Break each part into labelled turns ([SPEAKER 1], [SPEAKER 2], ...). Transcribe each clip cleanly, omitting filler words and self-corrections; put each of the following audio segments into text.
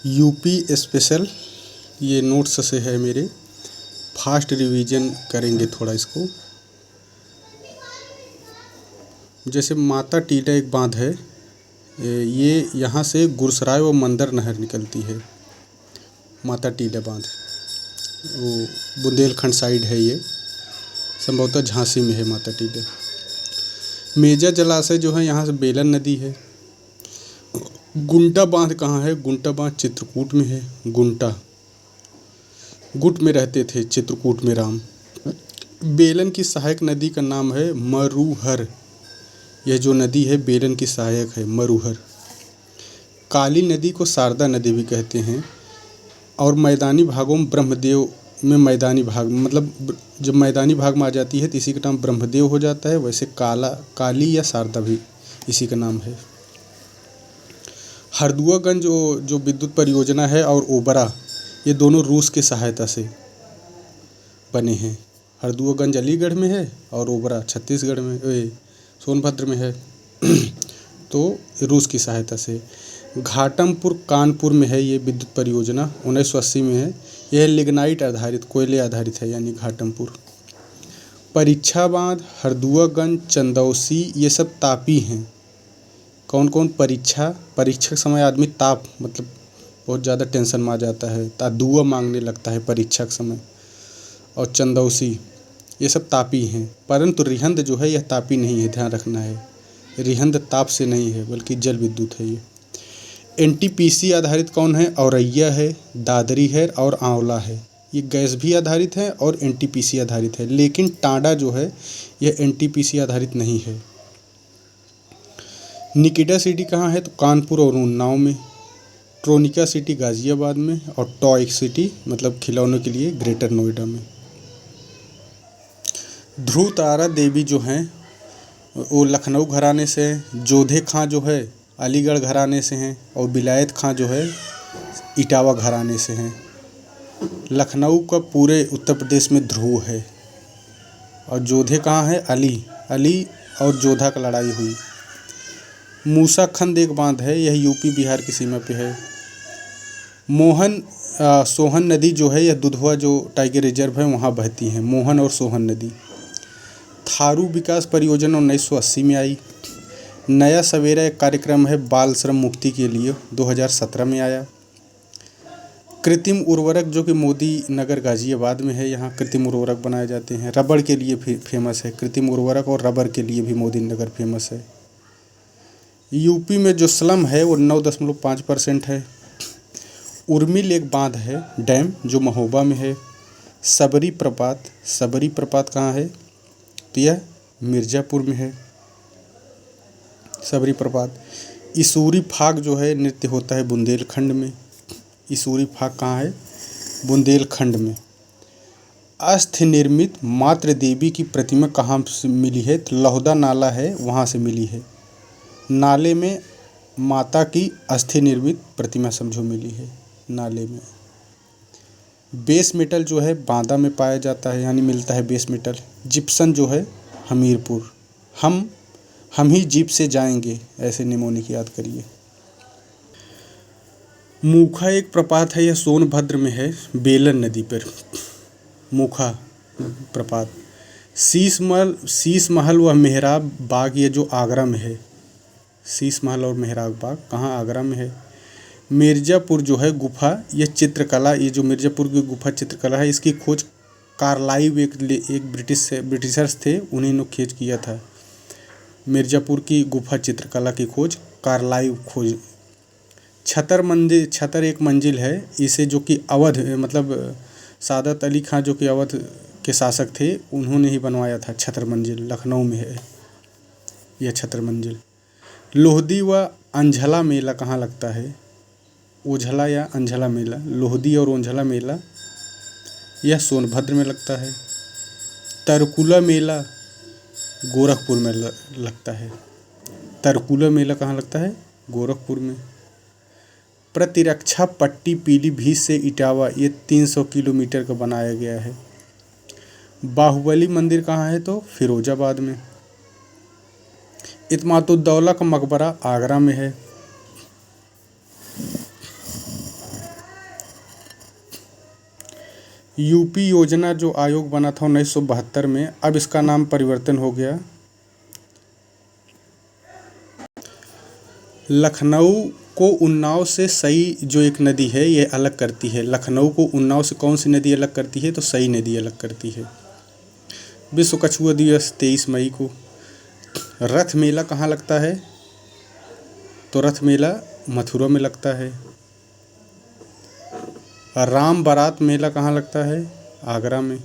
[SPEAKER 1] UP special, ये notes से है मेरे, फास्ट रिवीजन करेंगे थोड़ा इसको। जैसे माता टीला एक बांध है, ये यहाँ से गुरसराय व मंदर नहर निकलती है। माता टीला बांध वो बुंदेलखंड साइड है, ये संभवतः झांसी में है माता टीला। मेजा जलाशय जो है यहाँ से बेलन नदी है। गुंटा बांध कहाँ है? गुंटा बांध चित्रकूट में है। गुट में रहते थे चित्रकूट में राम। बेलन की सहायक नदी का नाम है मरूहर। यह जो नदी है बेलन की सहायक है, मरूहर। काली नदी को शारदा नदी भी कहते हैं। और मैदानी भागों में ब्रह्मदेव में, मैदानी भाग मतलब जब मैदानी भाग में आ जाती है तो इसी का नाम ब्रह्मदेव हो जाता है। वैसे काली या शारदा भी इसी का नाम है। हरदुआगंज जो विद्युत परियोजना है और ओबरा, ये दोनों रूस की सहायता से बने हैं। हरदुआगंज अलीगढ़ में है और ओबरा छत्तीसगढ़ में, सोनभद्र में है। तो रूस की सहायता से। घाटमपुर कानपुर में है ये विद्युत परियोजना, 1980 में है। यह लिग्नाइट आधारित, कोयले आधारित है, यानी घाटमपुर। परीक्षा बांध, हरदुआगंज, चंदौसी, ये सब तापी हैं। कौन कौन? परीक्षा के समय आदमी ताप मतलब बहुत ज़्यादा टेंशन में आ जाता है, दुआ मांगने लगता है परीक्षा के समय। और चंदौसी, ये सब तापी हैं। परंतु रिहंद जो है यह तापी नहीं है, ध्यान रखना है। रिहंद ताप से नहीं है बल्कि जल विद्युत है ये। एनटीपीसी आधारित कौन है? औरैया है, दादरी है और आंवला है। ये गैस भी आधारित है और एनटीपीसी आधारित है। लेकिन टांडा जो है यह एनटीपीसी आधारित नहीं है। निकिटा सिटी कहाँ है? तो कानपुर और उन्नाव में। ट्रोनिका सिटी गाज़ियाबाद में। और टॉय सिटी मतलब खिलौनों के लिए ग्रेटर नोएडा में। ध्रुव तारा देवी जो हैं वो लखनऊ घराने से हैं। जोधे खां जो है अलीगढ़ घराने से हैं। और विलायत खां जो है इटावा घराने से हैं। लखनऊ का पूरे उत्तर प्रदेश में ध्रुव है। और जोधे कहाँ है? अली और जोधा का लड़ाई हुई। मूसा खंड एक बांध है, यह यूपी बिहार की सीमा पे है। सोहन नदी जो है यह दुधवा जो टाइगर रिजर्व है वहाँ बहती है। मोहन और सोहन नदी। थारू विकास परियोजना 1980 में आई। नया सवेरा एक कार्यक्रम है बाल श्रम मुक्ति के लिए, 2017 में आया। कृत्रिम उर्वरक जो कि मोदी नगर गाज़ियाबाद में है, यहाँ कृत्रिम उर्वरक बनाए जाते हैं। रबड़ के लिए फेमस है कृत्रिम उर्वरक, और रबड़ के लिए भी मोदी नगर फेमस है। यूपी में जो स्लम है वो 9.5% है। उर्मिल एक बांध है, डैम, जो महोबा में है। सबरी प्रपात कहाँ है? तो यह मिर्ज़ापुर में है सबरी प्रपात। इसूरी फाग जो है नृत्य होता है बुंदेलखंड में। इसूरी फाग कहाँ है? बुंदेलखंड में। अस्थि निर्मित मातृ देवी की प्रतिमा कहाँ से मिली है? तो लौहदा नाला है, वहाँ से मिली है। नाले में माता की अस्थि निर्मित प्रतिमा समझो मिली है, नाले में। बेस मेटल जो है बांदा में पाया जाता है, यानी मिलता है बेस मेटल। जिप्सन जो है हमीरपुर। हम ही जीप से जाएंगे, ऐसे निमोनिक याद करिए। मूखा एक प्रपात है, यह सोनभद्र में है, बेलन नदी पर। मूखा प्रपात। शीश महल व मेहराब बाग, ये जो आगरा में है। शीश महल और मेहराब बाग कहाँ? आगरा में है। मिर्ज़ापुर जो है गुफा, यह चित्रकला, ये जो मिर्ज़ापुर की गुफा चित्रकला है, इसकी खोज कार्लाइव एक ब्रिटिशर्स थे, उन्हीं ने खोज किया था। मिर्ज़ापुर की गुफा चित्रकला की खोज कार्लाइव खोज। छतर एक मंजिल है, इसे जो कि अवध मतलब सादत अली खां जो कि अवध के शासक थे, उन्होंने ही बनवाया था। छतर मंजिल लखनऊ में है यह छतर मंजिल। लोहदी व अंझला मेला कहाँ लगता है? ओझला या अंझला मेला। लोहदी और ओंझला मेला यह सोनभद्र में लगता है। तरकुला मेला गोरखपुर में लगता है। तरकुला मेला कहाँ लगता है? गोरखपुर में। प्रतिरक्षा पट्टी पीलीभीत से इटावा, ये 300 किलोमीटर का बनाया गया है। बाहुबली मंदिर कहाँ है? तो फिरोजाबाद में। इत्मातुद्दौला का मकबरा आगरा में है। यूपी योजना जो आयोग बना था 1972 में, अब इसका नाम परिवर्तन हो गया। लखनऊ को उन्नाव से सई जो एक नदी है ये अलग करती है। लखनऊ को उन्नाव से कौन सी नदी अलग करती है? तो सई नदी अलग करती है। विश्व कछुआ दिवस 23 मई को। रथ मेला कहाँ लगता है? तो रथ मेला मथुरा में लगता है। राम बारात मेला कहाँ लगता है? आगरा में।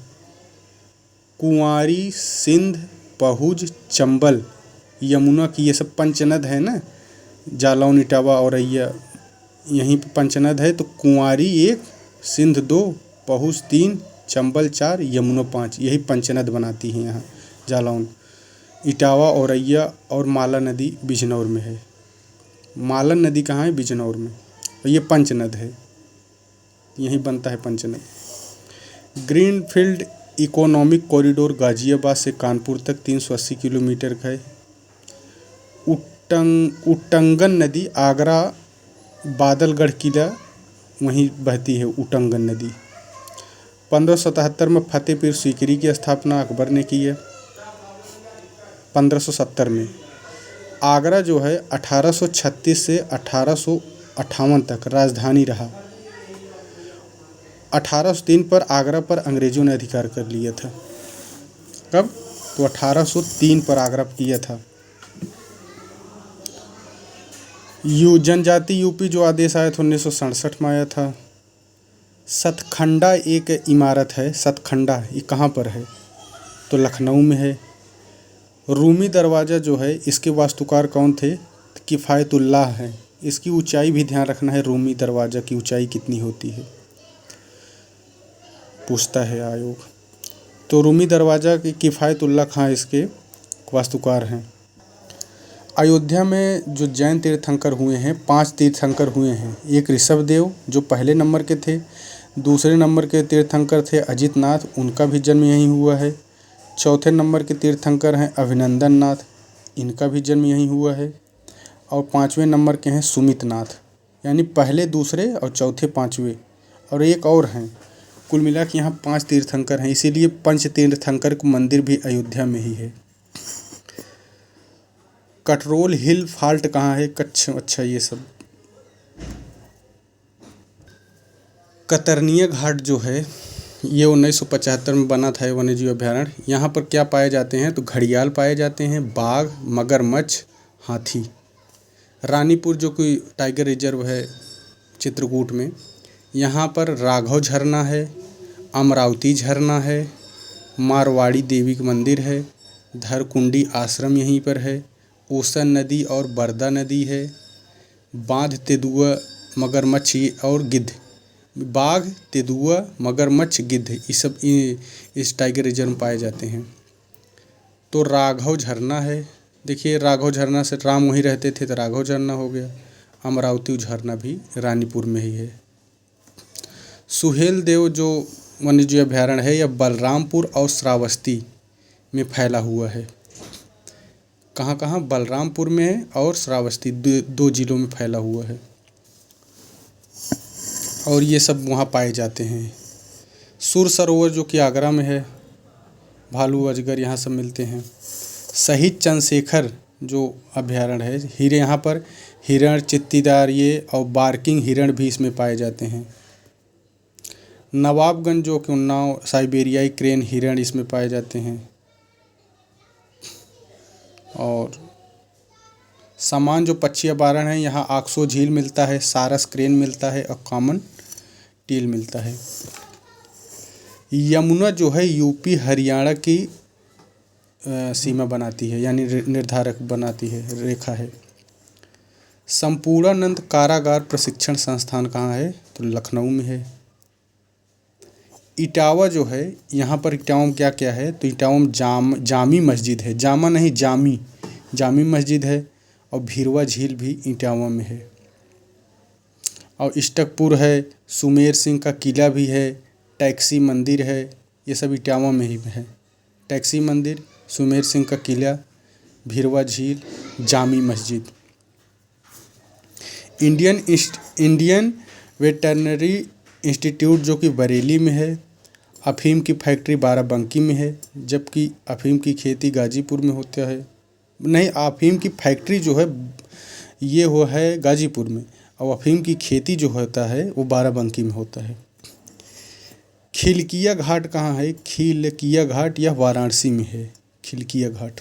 [SPEAKER 1] कुंवारी, सिंध, पहुज, चंबल, यमुना की ये सब पंचनद है ना, जालौन, इटावा, औरैया, यहीं पे पंचनद है। तो कुंवारी 1, सिंध 2, पहुज 3, चंबल 4, यमुना 5, यही पंचनद बनाती हैं यहाँ। जालौन, इटावा, औरैया और माला नदी बिजनौर में है। मालन नदी कहाँ है? बिजनौर में। और ये पंचनद है, यहीं बनता है पंचनद। ग्रीनफील्ड इकोनॉमिक कॉरिडोर गाजियाबाद से कानपुर तक 380 किलोमीटर का है। उट्टंगन नदी आगरा बादलगढ़ किला वहीं बहती है, उट्टंगन नदी। 1577 में फतेहपुर सीकरी की स्थापना अकबर ने की है। 1570 में। आगरा जो है 1836 से 1858 तक राजधानी रहा। 1803 पर आगरा पर अंग्रेजों ने अधिकार कर लिया था। कब? तो 1803 पर आगरा किया था। जनजाति यूपी जो आदेश आया था 1967 में आया था। सतखंडा एक इमारत है। सतखंडा ये कहाँ पर है? तो लखनऊ में है। रूमी दरवाज़ा जो है इसके वास्तुकार कौन थे? किफ़ायतुल्लाह है। इसकी ऊंचाई भी ध्यान रखना है, रूमी दरवाज़ा की ऊंचाई कितनी होती है, पूछता है आयोग। तो रूमी दरवाज़ा की किफ़ायतुल्लाह खां इसके वास्तुकार हैं। अयोध्या में जो जैन तीर्थंकर हुए हैं, 5 तीर्थंकर हुए हैं। एक ऋषभदेव जो पहले नंबर के थे। दूसरे नंबर के तीर्थंकर थे अजित नाथ, उनका भी जन्म यहीं हुआ है। चौथे नंबर के तीर्थंकर हैं अभिनंदन नाथ, इनका भी जन्म यहीं हुआ है। और 5वें नंबर के हैं सुमित नाथ। यानी पहले, दूसरे और चौथे 5वें, और एक और हैं। कुल मिला के यहाँ 5 तीर्थंकर हैं, इसीलिए पंच तीर्थंकर का मंदिर भी अयोध्या में ही है। कटरोल हिल फॉल्ट कहाँ है? कच्छ। अच्छा, ये सब। कतरनिया घाट जो है ये 1975 में बना था वन्यजीव अभयारण्य। यहाँ पर क्या पाए जाते हैं? तो घड़ियाल पाए जाते हैं, बाघ, मगरमच्छ, हाथी। रानीपुर जो कोई टाइगर रिजर्व है चित्रकूट में, यहाँ पर राघव झरना है, अमरावती झरना है, मारवाड़ी देवी का मंदिर है, धरकुंडी आश्रम यहीं पर है, ओसन नदी और बरदा नदी है, बांध, तेंदुआ, मगरमच्छ और गिद्ध। बाघ, तेंदुआ, मगरमच्छ, गिद्ध, ये सब इस टाइगर रिजर्व में पाए जाते हैं। तो राघव झरना है, देखिए राघव झरना से राम वहीं रहते थे तो राघव झरना हो गया। अमरावती झरना भी रानीपुर में ही है। सुहेल देव जो वन्यजीव अभयारण्य है यह बलरामपुर और श्रावस्ती में फैला हुआ है। कहाँ कहाँ? बलरामपुर में है और श्रावस्ती, 2 जिलों में फैला हुआ है। और ये सब वहाँ पाए जाते हैं। सुर सरोवर जो कि आगरा में है, भालू, अजगर यहाँ सब मिलते हैं। शहीद चंद्रशेखर जो अभयारण्य है, हीरे यहाँ पर हिरण, चित्तीदार ये और बार्किंग हिरण भी इसमें पाए जाते हैं। नवाबगंज जो कि उन्नाव, साइबेरियाई क्रेन हिरण इसमें पाए जाते हैं। और सामान जो पक्षी अभयारण्य है, यहाँ आक्सो झील मिलता है, सारस क्रेन मिलता है और कॉमन टील मिलता है। यमुना जो है यूपी हरियाणा की सीमा बनाती है, यानी निर्धारक बनाती है, रेखा है। संपूर्णानंद कारागार प्रशिक्षण संस्थान कहाँ है? तो लखनऊ में है। इटावा जो है, यहाँ पर इटावा में क्या क्या है? तो इटावा में जामी मस्जिद है, जामा नहीं जामी मस्जिद है। और भीरवा झील भी इटावा में है। और इष्टकपुर है, सुमेर सिंह का किला भी है, टैक्सी मंदिर है, ये सब इटावा में ही है। टैक्सी मंदिर, सुमेर सिंह का किला, भीरवा झील, जामी मस्जिद। इंडियन वेटरनरी इंस्टीट्यूट जो कि बरेली में है। अफ़ीम की फैक्ट्री बाराबंकी में है, जबकि अफ़ीम की खेती गाजीपुर में होता है। नहीं, अफ़ीम की फैक्ट्री जो है ये वो है गाजीपुर में, और अफ़ीम की खेती जो होता है वो बाराबंकी में होता है। खिलकिया घाट कहाँ है? खिलकिया घाट यह वाराणसी में है, खिलकिया घाट।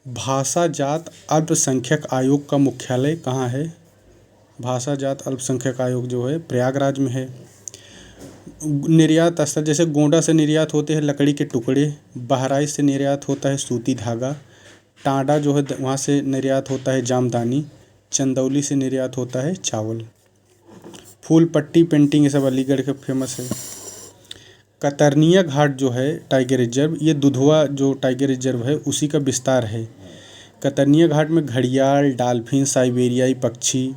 [SPEAKER 1] भाषा जात अल्पसंख्यक आयोग का मुख्यालय कहाँ है? भाषा जात अल्पसंख्यक आयोग जो है प्रयागराज में है। निर्यात स्थल जैसे गोंडा से निर्यात होते हैं लकड़ी के टुकड़े, बहराइच से निर्यात होता है सूती धागा, टांडा जो है वहाँ से निर्यात होता है जामदानी, चंदौली से निर्यात होता है चावल। फूल पट्टी पेंटिंग ये सब अलीगढ़ के फेमस है। कतरनिया घाट जो है टाइगर रिजर्व, ये दुधवा जो टाइगर रिजर्व है उसी का विस्तार है। कतरनिया घाट में घड़ियाल, डॉल्फिन, साइबेरियाई पक्षी,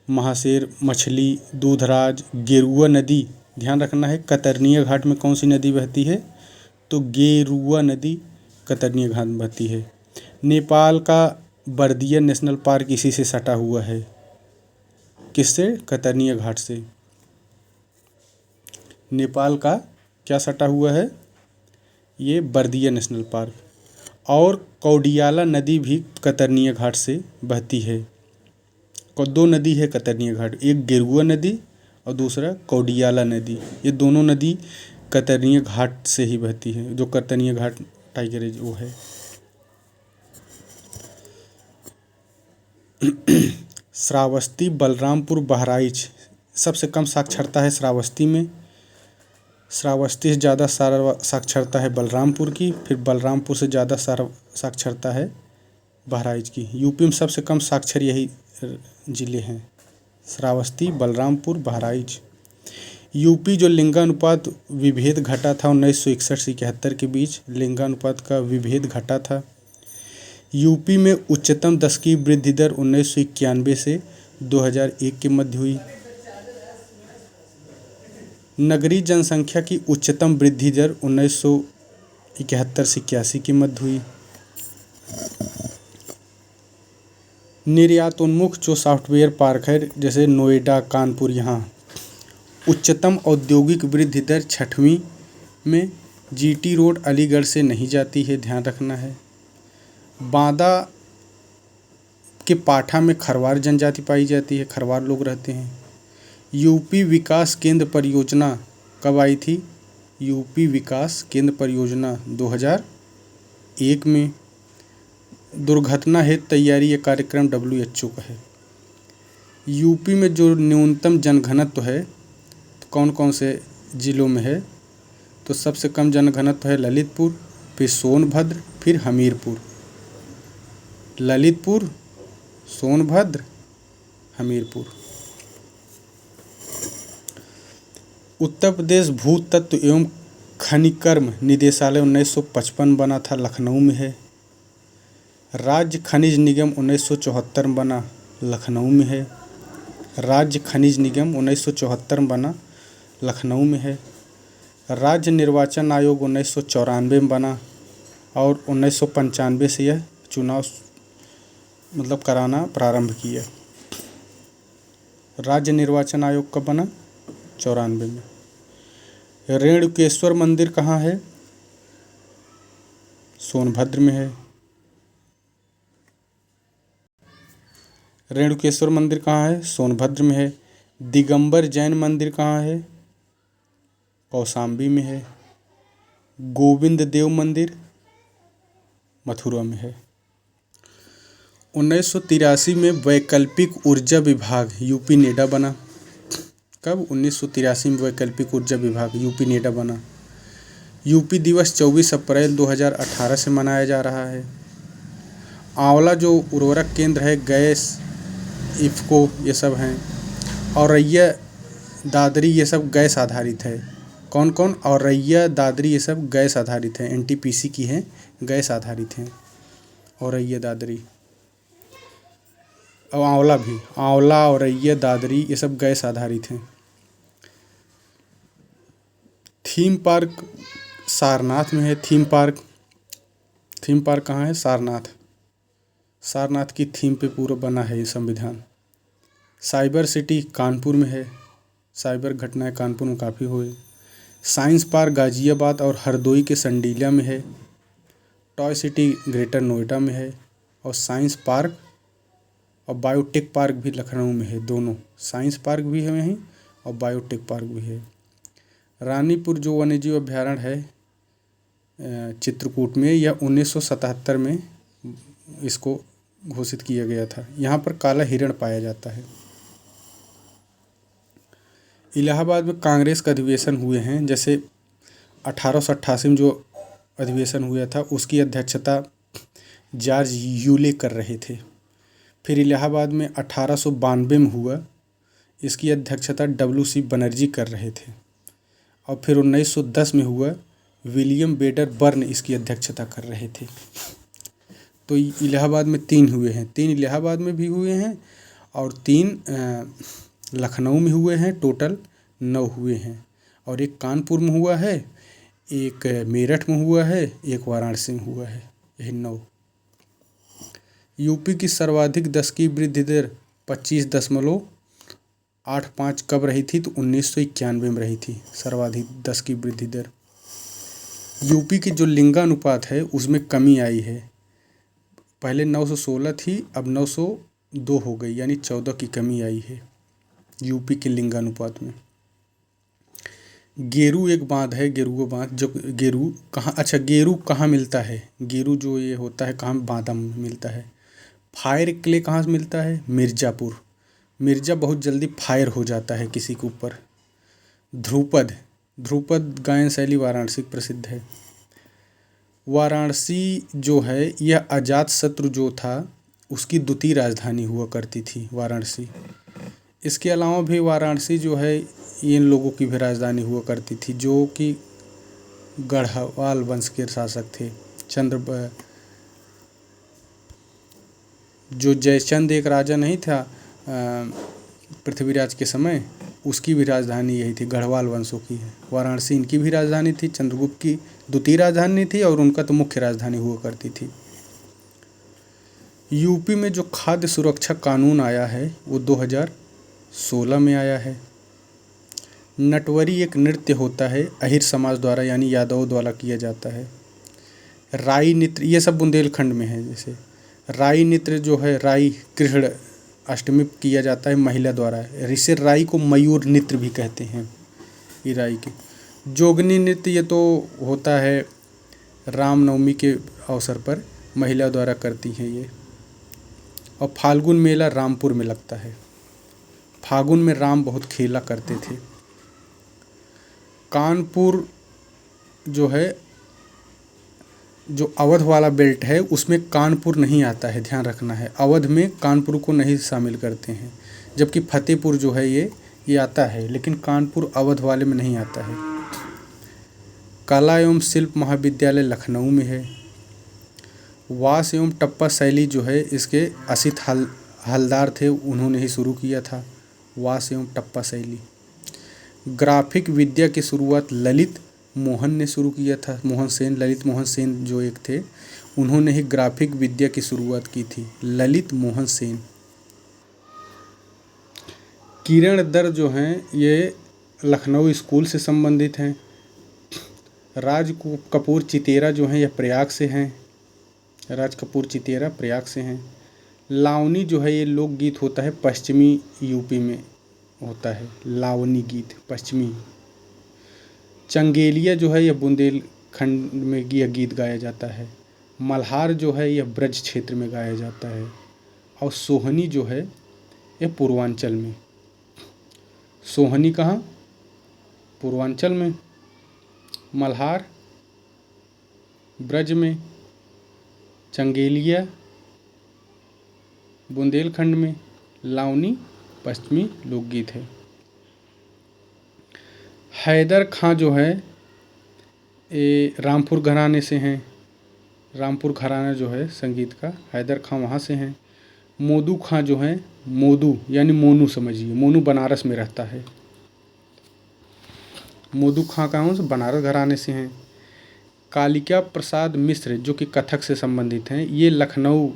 [SPEAKER 1] महाशेर मछली, दूधराज, गेरुआ नदी, ध्यान रखना है कतरनिया घाट में कौन सी नदी बहती है? तो गेरुआ नदी कतरनिया घाट में बहती है। नेपाल का बर्दिया नेशनल पार्क इसी से सटा हुआ है। किससे? कतरनिया घाट से। नेपाल का क्या सटा हुआ है? ये बर्दिया नेशनल पार्क। और कौडियाला नदी भी कतरनिया घाट से बहती है। दो नदी है कतरनिया घाट, एक गेरुआ नदी और दूसरा कौडियाला नदी। ये दोनों नदी कतरनिया घाट से ही बहती है, जो कतरनिया घाट टाइगर वो है। श्रावस्ती, बलरामपुर, बहराइच, सबसे कम साक्षरता है श्रावस्ती में। श्रावस्ती से ज़्यादा साक्षरता है बलरामपुर की, फिर बलरामपुर से ज़्यादा साक्षरता है बहराइच की। यूपी में सबसे कम साक्षर यही ज़िले हैं, श्रावस्ती, बलरामपुर, बहराइच। यूपी जो लिंगानुपात विभेद घटा था 1961 से 71 के बीच, लिंगानुपात का विभेद घटा था। यूपी में उच्चतम दशकीय वृद्धि दर 1991 से 2001 के मध्य हुई। नगरीय जनसंख्या की उच्चतम वृद्धि दर 1971 से 81 के मध्य हुई। निर्यातोन्मुख जो सॉफ्टवेयर पार्क है जैसे नोएडा, कानपुर, यहाँ उच्चतम औद्योगिक वृद्धि दर 6वीं में। जीटी रोड अलीगढ़ से नहीं जाती है, ध्यान रखना है। बांदा के पाठा में खरवार जनजाति पाई जाती है, खरवार लोग रहते हैं। यूपी विकास केंद्र परियोजना कब आई थी? यूपी विकास केंद्र परियोजना 2001 में। दुर्घटना हेतु तैयारी ये कार्यक्रम WHO का है। यूपी में जो न्यूनतम जनघनत्व है तो कौन कौन से ज़िलों में है? तो सबसे कम जनघनत्व है ललितपुर, फिर सोनभद्र, फिर हमीरपुर। ललितपुर, सोनभद्र, हमीरपुर। उत्तर प्रदेश भूतत्व एवं खनिकर्म निदेशालय 1955 बना था, लखनऊ में है। राज्य खनिज निगम 1974 में बना, लखनऊ में है। राज्य खनिज निगम 1974 में बना, लखनऊ में है। राज्य निर्वाचन आयोग 1994 में बना और 1995 से यह चुनाव कराना प्रारंभ किया। राज्य निर्वाचन आयोग कब बना? 94 में। रेणुकेश्वर मंदिर कहाँ है? सोनभद्र में है। रेणुकेश्वर मंदिर कहाँ है? सोनभद्र में है। दिगंबर जैन मंदिर कहाँ है? कौशाम्बी में है। गोविंद देव मंदिर मथुरा में है। 1983 में वैकल्पिक ऊर्जा विभाग यूपी नेडा बना। कब? 1983 में वैकल्पिक ऊर्जा विभाग यूपी नेडा बना। यूपी दिवस 24 अप्रैल 2018 से मनाया जा रहा है। आंवला जो उर्वरक केंद्र है, गैस, इफ़को ये सब हैं। औरैया, दादरी ये सब गैस आधारित है। कौन कौन? औरैया, दादरी ये सब गैस आधारित हैं, NTPC की हैं, गैस आधारित हैं औरैया, दादरी। और आंवला भी, आंवला, औरैया, दादरी ये सब गैस आधारित हैं। थीम पार्क सारनाथ में है। थीम पार्क कहाँ है? सारनाथ। सारनाथ की थीम पे पूरा बना है ये संविधान। साइबर सिटी कानपुर में है। साइबर घटनाएं कानपुर में काफ़ी हुई। साइंस पार्क गाज़ियाबाद और हरदोई के संडीला में है। टॉय सिटी ग्रेटर नोएडा में है। और साइंस पार्क और बायोटेक पार्क भी लखनऊ में है। दोनों साइंस पार्क भी है वहीं और बायोटेक पार्क भी है। रानीपुर जो वन्यजीव अभयारण्य है चित्रकूट में, यह 1977 में इसको घोषित किया गया था। यहाँ पर काला हिरण पाया जाता है। इलाहाबाद में कांग्रेस का अधिवेशन हुए हैं, जैसे 1888 में जो अधिवेशन हुआ था उसकी अध्यक्षता जॉर्ज यूले कर रहे थे। फिर इलाहाबाद में 1892 में हुआ, इसकी अध्यक्षता WC बनर्जी कर रहे थे। और फिर 1910 में हुआ, विलियम बेडर बर्न इसकी अध्यक्षता कर रहे थे। तो इलाहाबाद में 3 हुए हैं, 3 इलाहाबाद में भी हुए हैं और 3 लखनऊ में हुए हैं। टोटल 9 हुए हैं। और एक कानपुर में हुआ है, एक मेरठ में हुआ है, एक वाराणसी में हुआ है। यही 9। यूपी की सर्वाधिक 10 की वृद्धि दर 25.85 कब रही थी? तो 1991 में रही थी सर्वाधिक 10 की वृद्धि दर। यूपी की जो लिंगानुपात है उसमें कमी आई है। पहले 916 थी, अब 902 हो गई, यानी 14 की कमी आई है यूपी के लिंगानुपात में। गेरू एक बांध है, गेरुआ बांध, जो गेरू कहाँ मिलता है? गेरू जो ये होता है कहाँ? बांदा में मिलता है। फायर क्ले कहाँ से मिलता है? मिर्ज़ापुर। मिर्ज़ा बहुत जल्दी फायर हो जाता है किसी के ऊपर। ध्रुपद गायन शैली वाराणसी प्रसिद्ध है। वाराणसी जो है यह अजातशत्रु जो था उसकी द्वितीय राजधानी हुआ करती थी वाराणसी। इसके अलावा भी वाराणसी जो है इन लोगों की भी राजधानी हुआ करती थी, जो कि गढ़वाल वंश के शासक थे। जो जयचंद एक राजा नहीं था पृथ्वीराज के समय, उसकी भी राजधानी यही थी, गढ़वाल वंशों की है। वाराणसी इनकी भी राजधानी थी, चंद्रगुप्त की द्वितीय राजधानी थी और उनका तो मुख्य राजधानी हुआ करती थी। यूपी में जो खाद्य सुरक्षा कानून आया है वो 2016 में आया है। नटवरी एक नृत्य होता है अहिर समाज द्वारा, यानी यादवों द्वारा किया जाता है। राई नृत्य, ये सब बुंदेलखंड में है। जैसे राई नृत्य जो है, राई कृष्ण अष्टमी किया जाता है महिला द्वारा। इसे राई को मयूर नृत्य भी कहते हैं। ये राई के जोगनी नृत्य ये तो होता है रामनवमी के अवसर पर महिला द्वारा करती हैं ये। और फाल्गुन मेला रामपुर में लगता है। फागुन में राम बहुत खेला करते थे। कानपुर जो है, जो अवध वाला बेल्ट है उसमें कानपुर नहीं आता है, ध्यान रखना है। अवध में कानपुर को नहीं शामिल करते हैं, जबकि फतेहपुर जो है ये आता है, लेकिन कानपुर अवध वाले में नहीं आता है। कला एवं शिल्प महाविद्यालय लखनऊ में है। वास एवं टप्पा शैली जो है इसके असित हलदार थे, उन्होंने ही शुरू किया था वास एवं टप्पा शैली। ग्राफिक विद्या की शुरुआत ललित मोहन ने शुरू किया था। ललित मोहन सेन जो एक थे, उन्होंने ही ग्राफिक विद्या की शुरुआत की थी, ललित मोहन सेन। किरण दर जो हैं ये लखनऊ स्कूल से संबंधित हैं। राज कपूर चितेरा जो हैं यह प्रयाग से हैं। राज कपूर चितेरा प्रयाग से हैं। लावनी जो है ये लोकगीत होता है, पश्चिमी यूपी में होता है लावनी गीत, पश्चिमी। चंगेलिया जो है यह बुंदेलखंड में यह गीत गाया जाता है। मल्हार जो है यह ब्रज क्षेत्र में गाया जाता है। और सोहनी जो है यह पूर्वांचल में। सोहनी कहाँ? पूर्वांचल में। मल्हार ब्रज में, चंगेलिया बुंदेलखंड में, लावनी पश्चिमी लोकगीत है। हैदर खां जो है ये रामपुर घराने से हैं। रामपुर घराना जो है संगीत का, हैदर खां वहाँ से हैं। मोदू खां जो हैं, मोदू यानी मोनू समझिए, मोनू बनारस में रहता है। मोदू खां कहाँ से? बनारस घराने से हैं। कालिका प्रसाद मिश्र जो कि कथक से संबंधित हैं, ये लखनऊ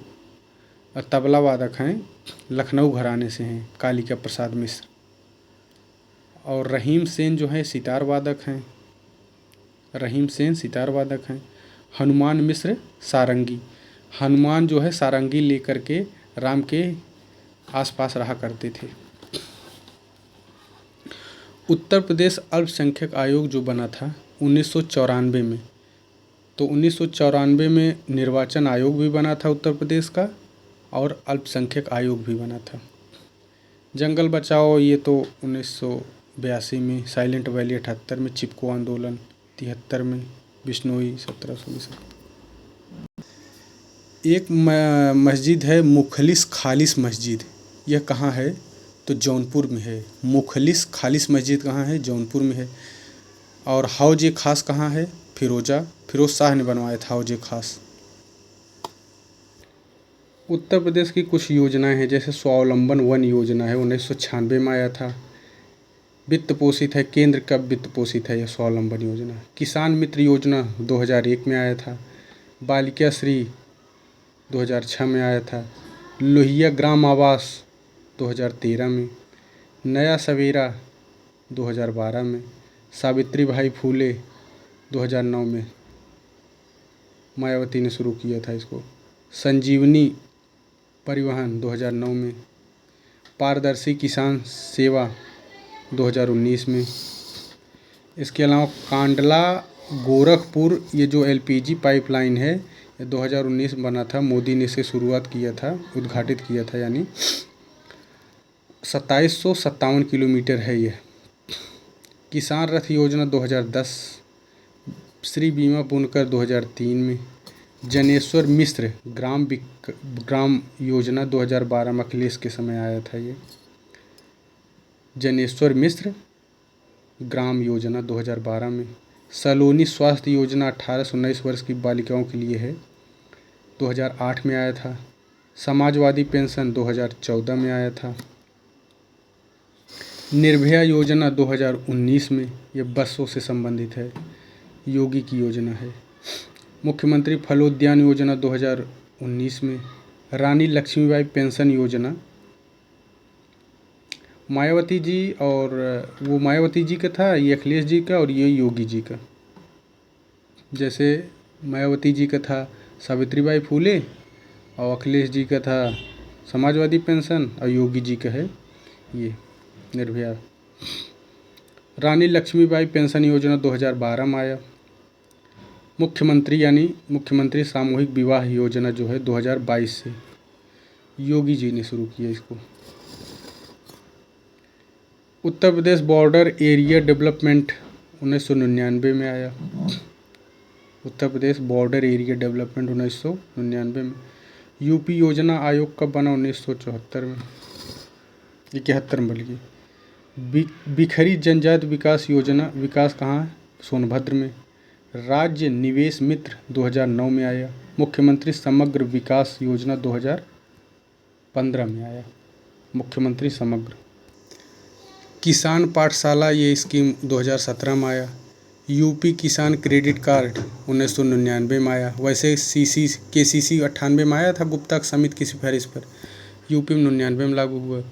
[SPEAKER 1] तबला वादक हैं, लखनऊ घराने से हैं कालिका प्रसाद मिश्र। और रहीम सेन जो है सितार वादक हैं। रहीम सेन सितार वादक हैं। हनुमान मिश्र सारंगी, हनुमान जो है सारंगी लेकर के राम के आसपास रहा करते थे। उत्तर प्रदेश अल्पसंख्यक आयोग जो बना था 1994 में, तो 1994 में निर्वाचन आयोग भी बना था उत्तर प्रदेश का और अल्पसंख्यक आयोग भी बना था। जंगल बचाओ ये तो 1982 में, साइलेंट वैली 78 में, चिपको आंदोलन 73 में, बिश्नोई 1720। एक मस्जिद है मुखलिस खालिस मस्जिद, यह कहाँ है? तो जौनपुर में है। मुखलिस खालिस मस्जिद कहाँ है? जौनपुर में है। और हौज खास कहाँ है? फिरोज शाह ने बनवाया था हौज खास। उत्तर प्रदेश की कुछ योजनाएं हैं, जैसे स्वावलंबन वन योजना है, 1996 में आया था। वित्त पोषित है, केंद्र का वित्त पोषित है यह स्वावलंबन योजना। किसान मित्र योजना 2001 में आया था। बालिका श्री 2006 में आया था। लोहिया ग्राम आवास 2013 में। नया सवेरा 2012 में। सावित्री भाई फूले 2009 में मायावती ने शुरू किया था इसको। संजीवनी परिवहन 2009 में। पारदर्शी किसान सेवा 2019 में। इसके अलावा कांडला गोरखपुर ये जो एलपीजी पाइपलाइन है ये 2019 में बना था। मोदी ने इसे शुरुआत किया था, उद्घाटित किया था, यानी 2757 किलोमीटर है यह। किसान रथ योजना 2010। श्री बीमा बुनकर 2003 में। जनेश्वर मिश्र ग्राम योजना 2012 में अखिलेश के समय आया था ये। जनेश्वर मिश्र ग्राम योजना 2012 में। सलोनी स्वास्थ्य योजना 18 से 19 वर्ष की बालिकाओं के लिए है, 2008 में आया था। समाजवादी पेंशन 2014 में आया था। निर्भया योजना 2019 में, ये बसों से संबंधित है, योगी की योजना है। मुख्यमंत्री फलोद्यान योजना 2019 में। रानी लक्ष्मीबाई पेंशन योजना मायावती जी, और वो मायावती जी का था, ये अखिलेश जी का, और ये योगी जी का। जैसे मायावती जी का था सावित्रीबाई फूले और अखिलेश जी का था समाजवादी पेंशन, और योगी जी का है ये निर्भया। रानी लक्ष्मीबाई पेंशन योजना 2012 में आया। मुख्यमंत्री यानी मुख्यमंत्री सामूहिक विवाह योजना जो है 2022 से योगी जी ने शुरू किया इसको। Uttar Pradesh border area development 1999 में आया। Uttar Pradesh border area development 1999 में। यूपी योजना आयोग कब बना? 1974 में, 71 में बल्कि। बिखरी जनजाति विकास योजना, विकास कहाँ है? सोनभद्र में। राज्य निवेश मित्र 2009 में आया। मुख्यमंत्री समग्र विकास योजना 2015 में आया। मुख्यमंत्री समग्र। किसान पाठशाला ये स्कीम 2017 में आया। यूपी किसान क्रेडिट कार्ड 1999 में आया। वैसे KCC 98 में आया था गुप्ता समिति की सिफारिश पर, यूपी में 99 में लागू हुआ।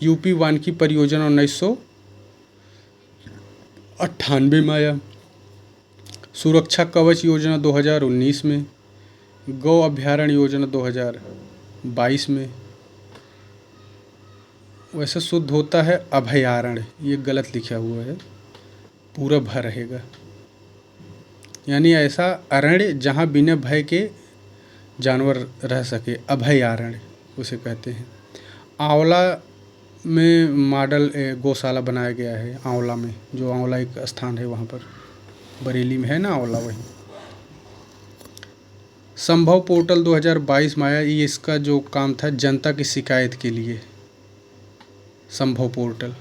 [SPEAKER 1] यूपी वानिकी परियोजना 1998 में आया। सुरक्षा कवच योजना 2019 में। गौ अभ्यारण्य योजना 2022 में। वैसे शुद्ध होता है अभयारण्य, ये गलत लिखा हुआ है, पूरा भय रहेगा, यानी ऐसा अरण्य जहाँ बिना भय के जानवर रह सके, अभयारण्य उसे कहते हैं। आंवला में मॉडल गौशाला बनाया गया है, आंवला में, जो आंवला एक स्थान है वहाँ पर, बरेली में है ना आंवला, वहीं। संभव पोर्टल 2022 में आया। ये इसका जो काम था जनता की शिकायत के लिए, संभव पोर्टल।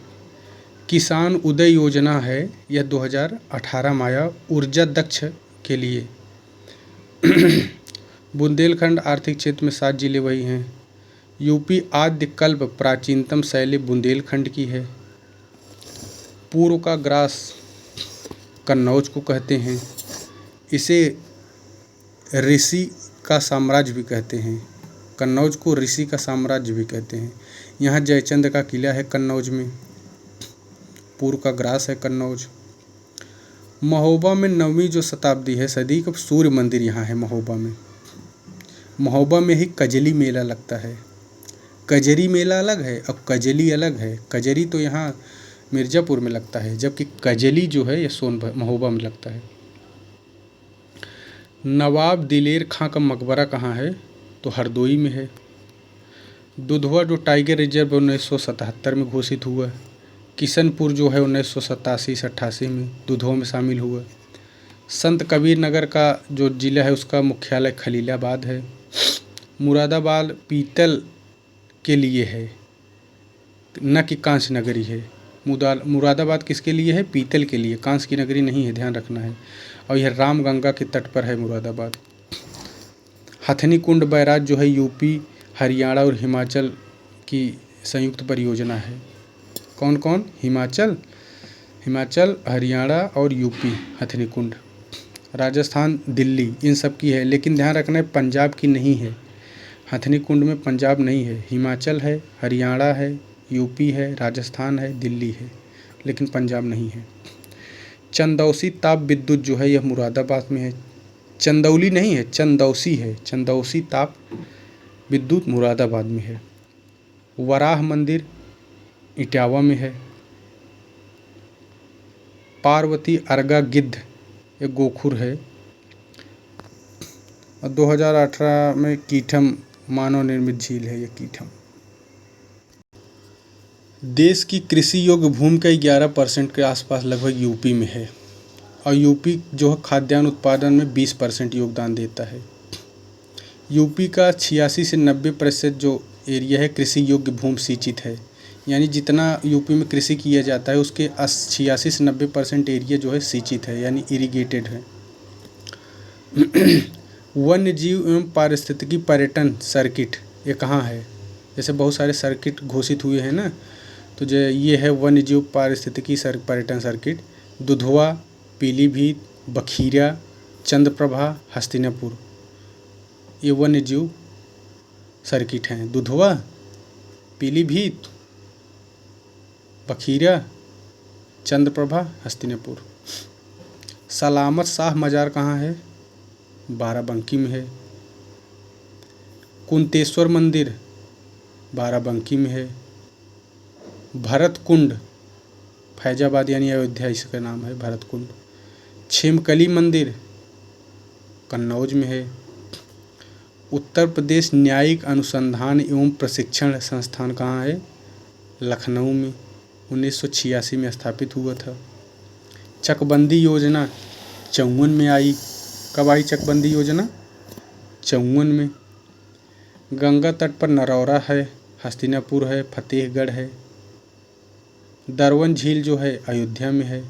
[SPEAKER 1] किसान उदय योजना है, यह 2018 में आया, ऊर्जा दक्ष के लिए। बुंदेलखंड आर्थिक क्षेत्र में 7 जिले वही हैं। यूपी आद्य कल्प प्राचीनतम शैली बुंदेलखंड की है। पूर्व का ग्रास कन्नौज को कहते हैं। इसे ऋषि का साम्राज्य भी कहते हैं। कन्नौज को ऋषि का साम्राज्य भी कहते हैं। यहाँ जयचंद का किला है कन्नौज में। पूर्व का ग्रास है कन्नौज। महोबा में 9वीं जो शताब्दी है सदी का सूर्य मंदिर यहाँ है महोबा में। महोबा में ही कजली मेला लगता है। कजरी मेला अलग है और कजली अलग है। कजरी तो यहाँ मिर्ज़ापुर में लगता है, जबकि कजली जो है ये महोबा में लगता है। नवाब दिलेर खां का मकबरा कहाँ है? तो हरदोई में है। दुधवा जो टाइगर रिजर्व 1977 में घोषित हुआ। किशनपुर जो है 1987 से 88 में दुधवा में शामिल हुआ। संत कबीर नगर का जो ज़िला है उसका मुख्यालय खलीलाबाद है। मुरादाबाद पीतल के लिए है, न कि कांस्य नगरी है। मुरादाबाद किसके लिए है? पीतल के लिए, कांस्य की नगरी नहीं है, ध्यान रखना है। और यह रामगंगा के तट पर है मुरादाबाद। हथनी कुंड बैराज जो है यूपी, हरियाणा और हिमाचल की संयुक्त परियोजना है। कौन कौन? हिमाचल, हरियाणा और यूपी। हथनी कुंड, राजस्थान, दिल्ली, इन सब की है। लेकिन ध्यान रखना है पंजाब की नहीं है। हथनी कुंड में पंजाब नहीं है, हिमाचल है, हरियाणा है, यूपी है, राजस्थान है, दिल्ली है, लेकिन पंजाब नहीं है। चंदौसी ताप विद्युत जो है यह मुरादाबाद में है। चंदौली नहीं है, चंदौसी है। चंदौसी ताप विद्युत मुरादाबाद में है। वराह मंदिर इटावा में है। पार्वती अर्गा गिद्ध एक गोखुर है। और 2018 में कीठम मानव निर्मित झील है ये कीठम। देश की कृषि योग्य भूमि का 11% के आसपास लगभग यूपी में है। और यूपी जो है खाद्यान्न उत्पादन में 20% योगदान देता है। यूपी का 86 से 90% जो एरिया है कृषि योग्य भूमि सिंचित है। यानी जितना यूपी में कृषि किया जाता है उसके 86 से 90% एरिया जो है सिंचित है, यानी इरिगेटेड है। वन्य जीव एवं पारिस्थितिकी पर्यटन सर्किट ये कहाँ है? जैसे बहुत सारे सर्किट घोषित हुए हैं ना, तो जो ये है वन्य जीव पारिस्थितिकी पर्यटन सर्किट। दुधवा, पीलीभीत, बखीरा, चंद्रप्रभा, हस्तिनापुर, ये वन्य जीव सर्किट हैं। दुधवा, पीलीभीत, बखीरा, चंद्रप्रभा, हस्तिनापुर। सलामत शाह मज़ार कहाँ है? बाराबंकी में है। कुंतेश्वर मंदिर बाराबंकी में है। भरत कुंड फैजाबाद यानी अयोध्या इसका नाम है, भरत कुंड। छिमकली मंदिर कन्नौज में है। उत्तर प्रदेश न्यायिक अनुसंधान एवं प्रशिक्षण संस्थान कहाँ है? लखनऊ में, 1986 में स्थापित हुआ था। चकबंदी योजना 54 में आई। कब आई चकबंदी योजना? 54 में। गंगा तट पर नरौरा है, हस्तिनापुर है, फतेहगढ़ है। दरवन झील जो है अयोध्या में है।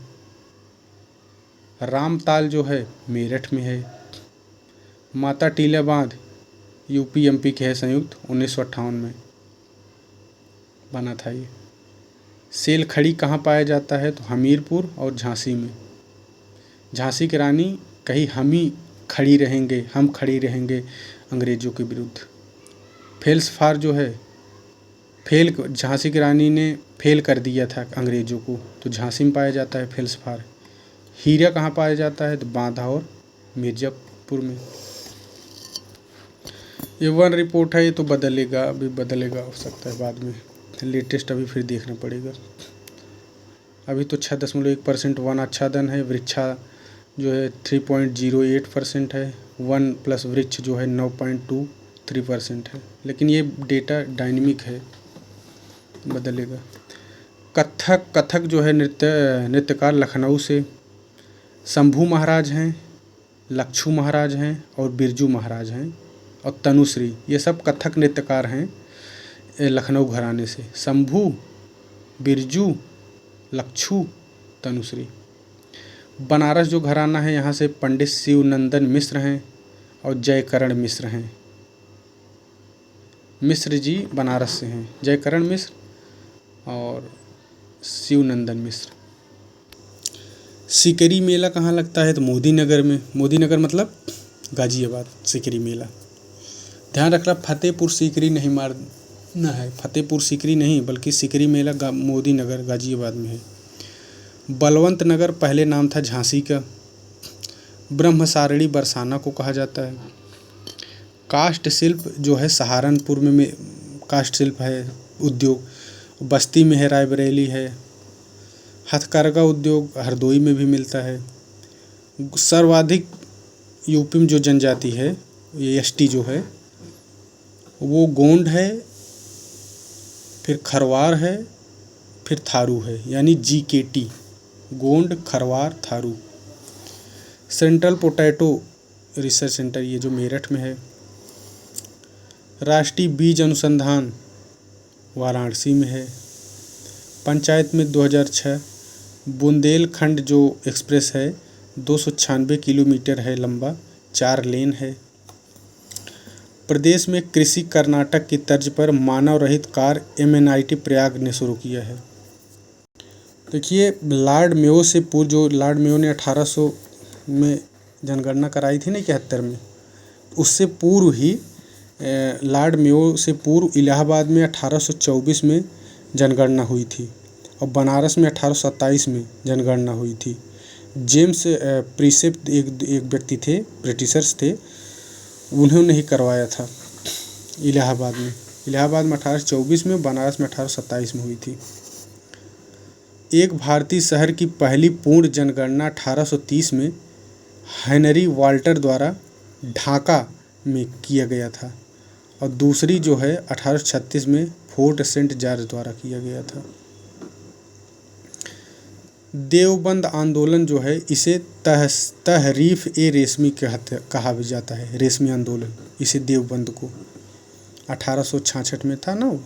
[SPEAKER 1] रामताल जो है मेरठ में है। माता टीला बांध यूपी एमपी के है संयुक्त, 1958 में बना था ये। सेल खड़ी कहाँ पाया जाता है? तो हमीरपुर और झांसी में। झांसी की रानी कही हम खड़ी रहेंगे अंग्रेज़ों के विरुद्ध। फेल्सफार जो है झांसी की रानी ने फेल कर दिया था अंग्रेज़ों को, तो झांसी में पाया जाता है फेल्सफार। हीरा कहाँ पाया जाता है? तो बांधा और मिर्ज़ापुर में। ये वन रिपोर्ट है, ये तो बदलेगा हो सकता है बाद में, लेटेस्ट अभी फिर देखना पड़ेगा। अभी तो 6.1% वन आच्छादन है। वृक्षा जो है 3.08% है। वन प्लस वृक्ष जो है 9.23% है। लेकिन ये डेटा डायनेमिक है, बदलेगा। कथक जो है नृत्यकार लखनऊ से शंभू महाराज हैं, लक्षू महाराज हैं और बिरजू महाराज हैं। और तनुश्री, ये सब कथक नृत्यकार हैं लखनऊ घराने से। शंभू, बिरजू, लक्षू, तनुश्री। बनारस जो घराना है यहाँ से पंडित शिवनंदन मिश्र हैं और जयकरण मिश्र हैं। मिश्र जी बनारस से हैं, जयकरण मिश्र और शिवनंदन मिश्र। सिकरी मेला कहाँ लगता है? तो मोदी नगर में। मोदी नगर मतलब गाजियाबाद। सिकरी मेला ध्यान रखना, फतेहपुर सीकरी नहीं मारना है। फतेहपुर सीकरी नहीं बल्कि सिकरी मेला मोदी नगर गाजियाबाद में है। बलवंत नगर पहले नाम था झांसी का। ब्रह्मसारणी बरसाना को कहा जाता है। काष्ठ शिल्प जो है सहारनपुर में काष्ठ शिल्प है उद्योग। बस्ती में है, रायबरेली है। हथकरघा उद्योग हरदोई में भी मिलता है। सर्वाधिक यूपी में जो जनजाति है, ये एसटी जो है, वो गोंड है, फिर खरवार है, फिर थारू है, यानी GKT, Gond, Kharwar, Tharu. Central potato research centre ये जो मेरठ में है। राष्ट्रीय बीज अनुसंधान वाराणसी में है। पंचायत में 2006। बुंदेलखंड जो एक्सप्रेस है 296 किलोमीटर है लंबा, 4 लेन है। प्रदेश में कृषि कर्नाटक की तर्ज पर मानव रहित कार MNIT प्रयाग ने शुरू किया है। देखिए, लॉर्ड मेयो से पूर्व, जो लॉर्ड मेयो ने 1800 में जनगणना कराई थी ना 71 में, उससे पूर्व ही लॉर्ड मेयो से पूर्व इलाहाबाद में 1824 में जनगणना हुई थी और बनारस में 1827 में जनगणना हुई थी। जेम्स प्रिसेप एक व्यक्ति थे, ब्रिटिशर्स थे, उन्होंने ही करवाया था इलाहाबाद में। इलाहाबाद में 1824 में, बनारस में 1827 में हुई थी। एक भारतीय शहर की पहली पूर्ण जनगणना 1830 में हेनरी वाल्टर द्वारा ढाका में किया गया था और दूसरी जो है 1836 में फोर्ट सेंट जॉर्ज द्वारा किया गया था। देवबंद आंदोलन जो है इसे तहरीफ ए रेशमी कहा भी जाता है। रेशमी आंदोलन, इसे देवबंद को 1866 में था ना वो।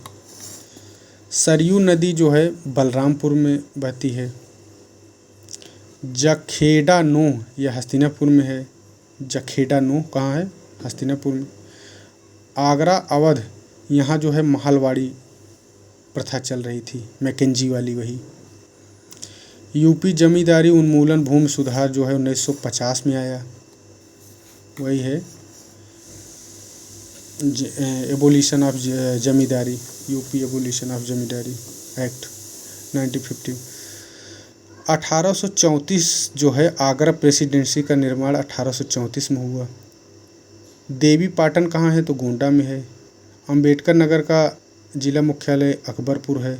[SPEAKER 1] सरयू नदी जो है बलरामपुर में बहती है। जखेड़ा नोह यह हस्तिनापुर में है। जखेड़ा नोह कहाँ है? हस्तिनापुर में। आगरा अवध, यहाँ जो है महलवाड़ी प्रथा चल रही थी, मैकेंजी वाली वही। यूपी जमींदारी उन्मूलन भूमि सुधार जो है 1950 में आया, वही है abolition of zamindari, UP abolition of zamindari act 1950। 1834 जो है आगरा प्रेसिडेंसी का निर्माण 1834 में हुआ। देवी पाटन कहाँ है? तो गोंडा में है। अंबेडकर नगर का जिला मुख्यालय अकबरपुर है,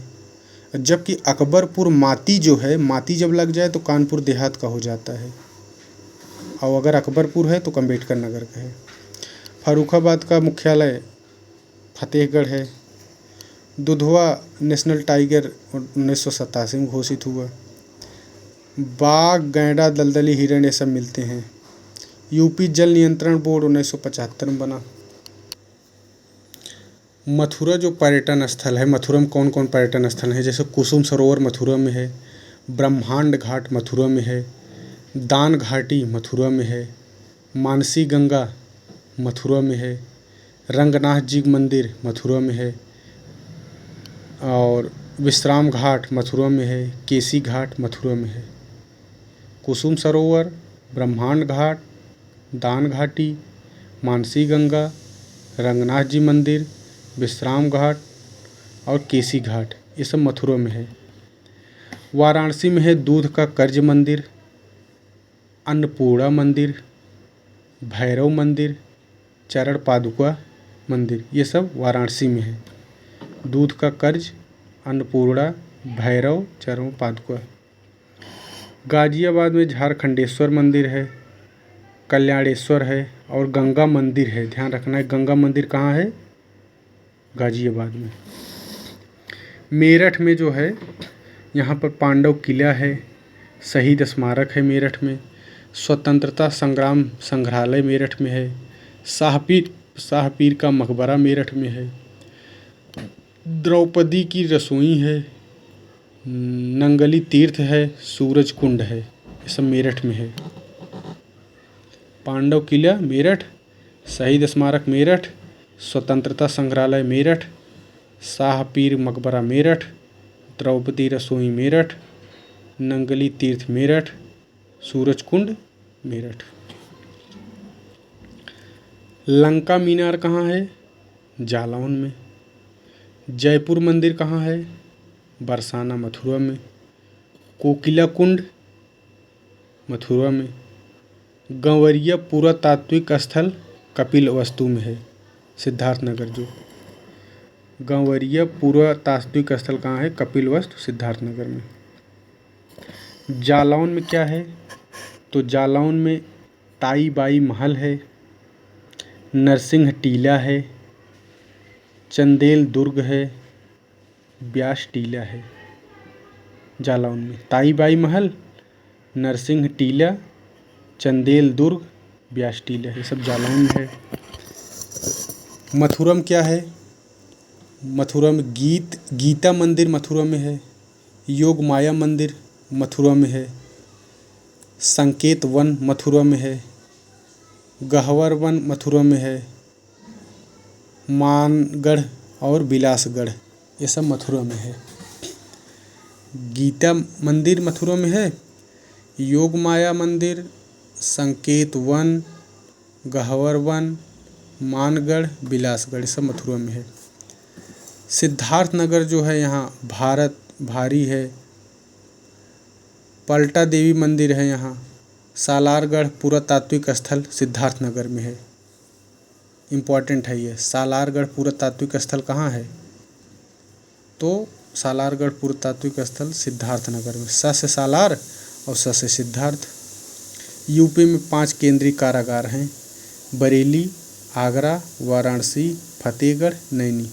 [SPEAKER 1] जबकि अकबरपुर माती जो है, माती जब लग जाए तो कानपुर देहात का हो जाता है, और अगर अकबरपुर है तो अम्बेडकर नगर का है। फर्रुखाबाद का मुख्यालय फतेहगढ़ है। दुधवा नेशनल टाइगर 1987 में घोषित हुआ। बाघ, गैंडा, दलदली हिरण ये सब मिलते हैं। यूपी जल नियंत्रण बोर्ड 1975 में बना। मथुरा जो पर्यटन स्थल है, मथुरा में कौन कौन पर्यटन स्थल है? जैसे कुसुम सरोवर मथुरा में है, ब्रह्मांड घाट मथुरा में है, दान घाटी मथुरा में है, मानसी गंगा मथुरा में है, रंगनाथ जी मंदिर मथुरा में है, और विश्राम घाट मथुरा में है, केसी घाट मथुरा में है। कुसुम सरोवर, ब्रह्मांड घाट, दान घाटी, मानसी गंगा, रंगनाथ जी मंदिर, विश्राम घाट और केसी घाट, ये सब मथुरा में है। वाराणसी में है दूध का कर्ज मंदिर, अन्नपूर्णा मंदिर, भैरव मंदिर, चरण पादुका मंदिर, ये सब वाराणसी में है। दूध का कर्ज, अन्नपूर्णा, भैरव, चरण पादुका। गाजियाबाद में झारखंडेश्वर मंदिर है, कल्याणेश्वर है और गंगा मंदिर है। ध्यान रखना है, गंगा मंदिर कहाँ है? गाजियाबाद में। मेरठ में जो है यहाँ पर पांडव किला है, शहीद स्मारक है मेरठ में, स्वतंत्रता संग्राम संग्रहालय मेरठ में है, शाहपीर का मकबरा मेरठ में है, द्रौपदी की रसोई है, नंगली तीर्थ है, सूरज कुंड है, ये सब मेरठ में है। पांडव किला मेरठ, शहीद स्मारक मेरठ, स्वतंत्रता संग्रहालय मेरठ, शाहपीर मकबरा मेरठ, द्रौपदी रसोई मेरठ, नंगली तीर्थ मेरठ, सूरज कुंड मेरठ। लंका मीनार कहाँ है? जालौन में। जयपुर मंदिर कहाँ है? बरसाना मथुरा में। कोकिला कुंड मथुरा में। गंवरिया पुरातात्विक स्थल कपिलवस्तु में है, सिद्धार्थनगर। जो गंवरिया पुरातात्विक स्थल कहाँ है? कपिलवस्तु, सिद्धार्थनगर में। जालौन में क्या है? तो जालौन में ताई बाई महल है, नरसिंह टीला है, चंदेल दुर्ग है, ब्यास टीला है। जालौन में ताई बाई महल, नरसिंह टीला, चंदेल दुर्ग, ब्यास टीला, ये सब जालौन में है। मथुरा में क्या है? मथुरा में गीता मंदिर मथुरा में है, योग माया मंदिर मथुरा में है, संकेत वन मथुरा में है, गहवर वन मथुरा में है, मानगढ़ और बिलासगढ़ ये सब मथुरा में है। गीता मंदिर मथुरा में है, योग माया मंदिर, संकेत वन, गहवर वन, मानगढ़, बिलासगढ़ ये सब मथुरा में है। सिद्धार्थनगर जो है यहाँ भारत भारी है, पलटा देवी मंदिर है यहाँ, सालारगढ़ पुरातात्विक स्थल सिद्धार्थनगर में है। इम्पॉर्टेंट है ये, सालारगढ़ पुरातात्विक स्थल कहाँ है? तो सालारगढ़ पुरातात्विक स्थल सिद्धार्थनगर में। स से सालार और स से सिद्धार्थ। यूपी में 5 केंद्रीय कारागार हैं, बरेली, आगरा, वाराणसी, फतेहगढ़, नैनी,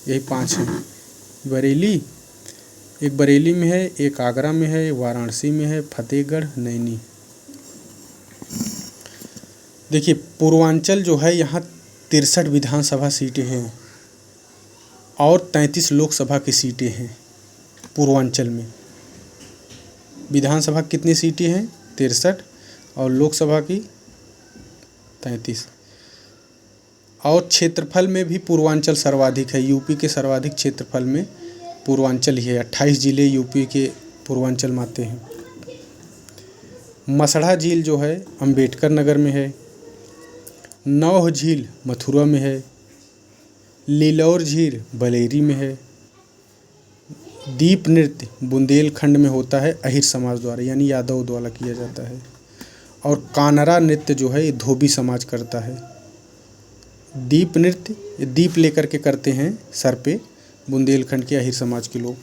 [SPEAKER 1] यही 5 हैं। एक बरेली में है, एक आगरा में है, वाराणसी में है, फतेहगढ़, नैनी। देखिए पूर्वांचल जो है यहाँ 63 विधानसभा सीटें हैं और 33 लोकसभा की सीटें हैं। पूर्वांचल में विधानसभा कितनी सीटें हैं? 63 और लोकसभा की 33। और क्षेत्रफल में भी पूर्वांचल सर्वाधिक है। यूपी के सर्वाधिक क्षेत्रफल में पूर्वांचल ही है। 28 जिले यूपी के पूर्वांचल में आते हैं। मसढ़ा झील जो है अंबेडकर नगर में है, नौह झील मथुरा में है, लीलौर झील बलेरी में है, दीप नृत्य बुंदेलखंड में होता है अहिर समाज द्वारा, यानी यादव द्वारा किया जाता है। और कानरा नृत्य जो है ये धोबी समाज करता है। दीप नृत्य ये दीप लेकर के करते हैं सर पे, बुंदेलखंड के अहिर समाज के लोग।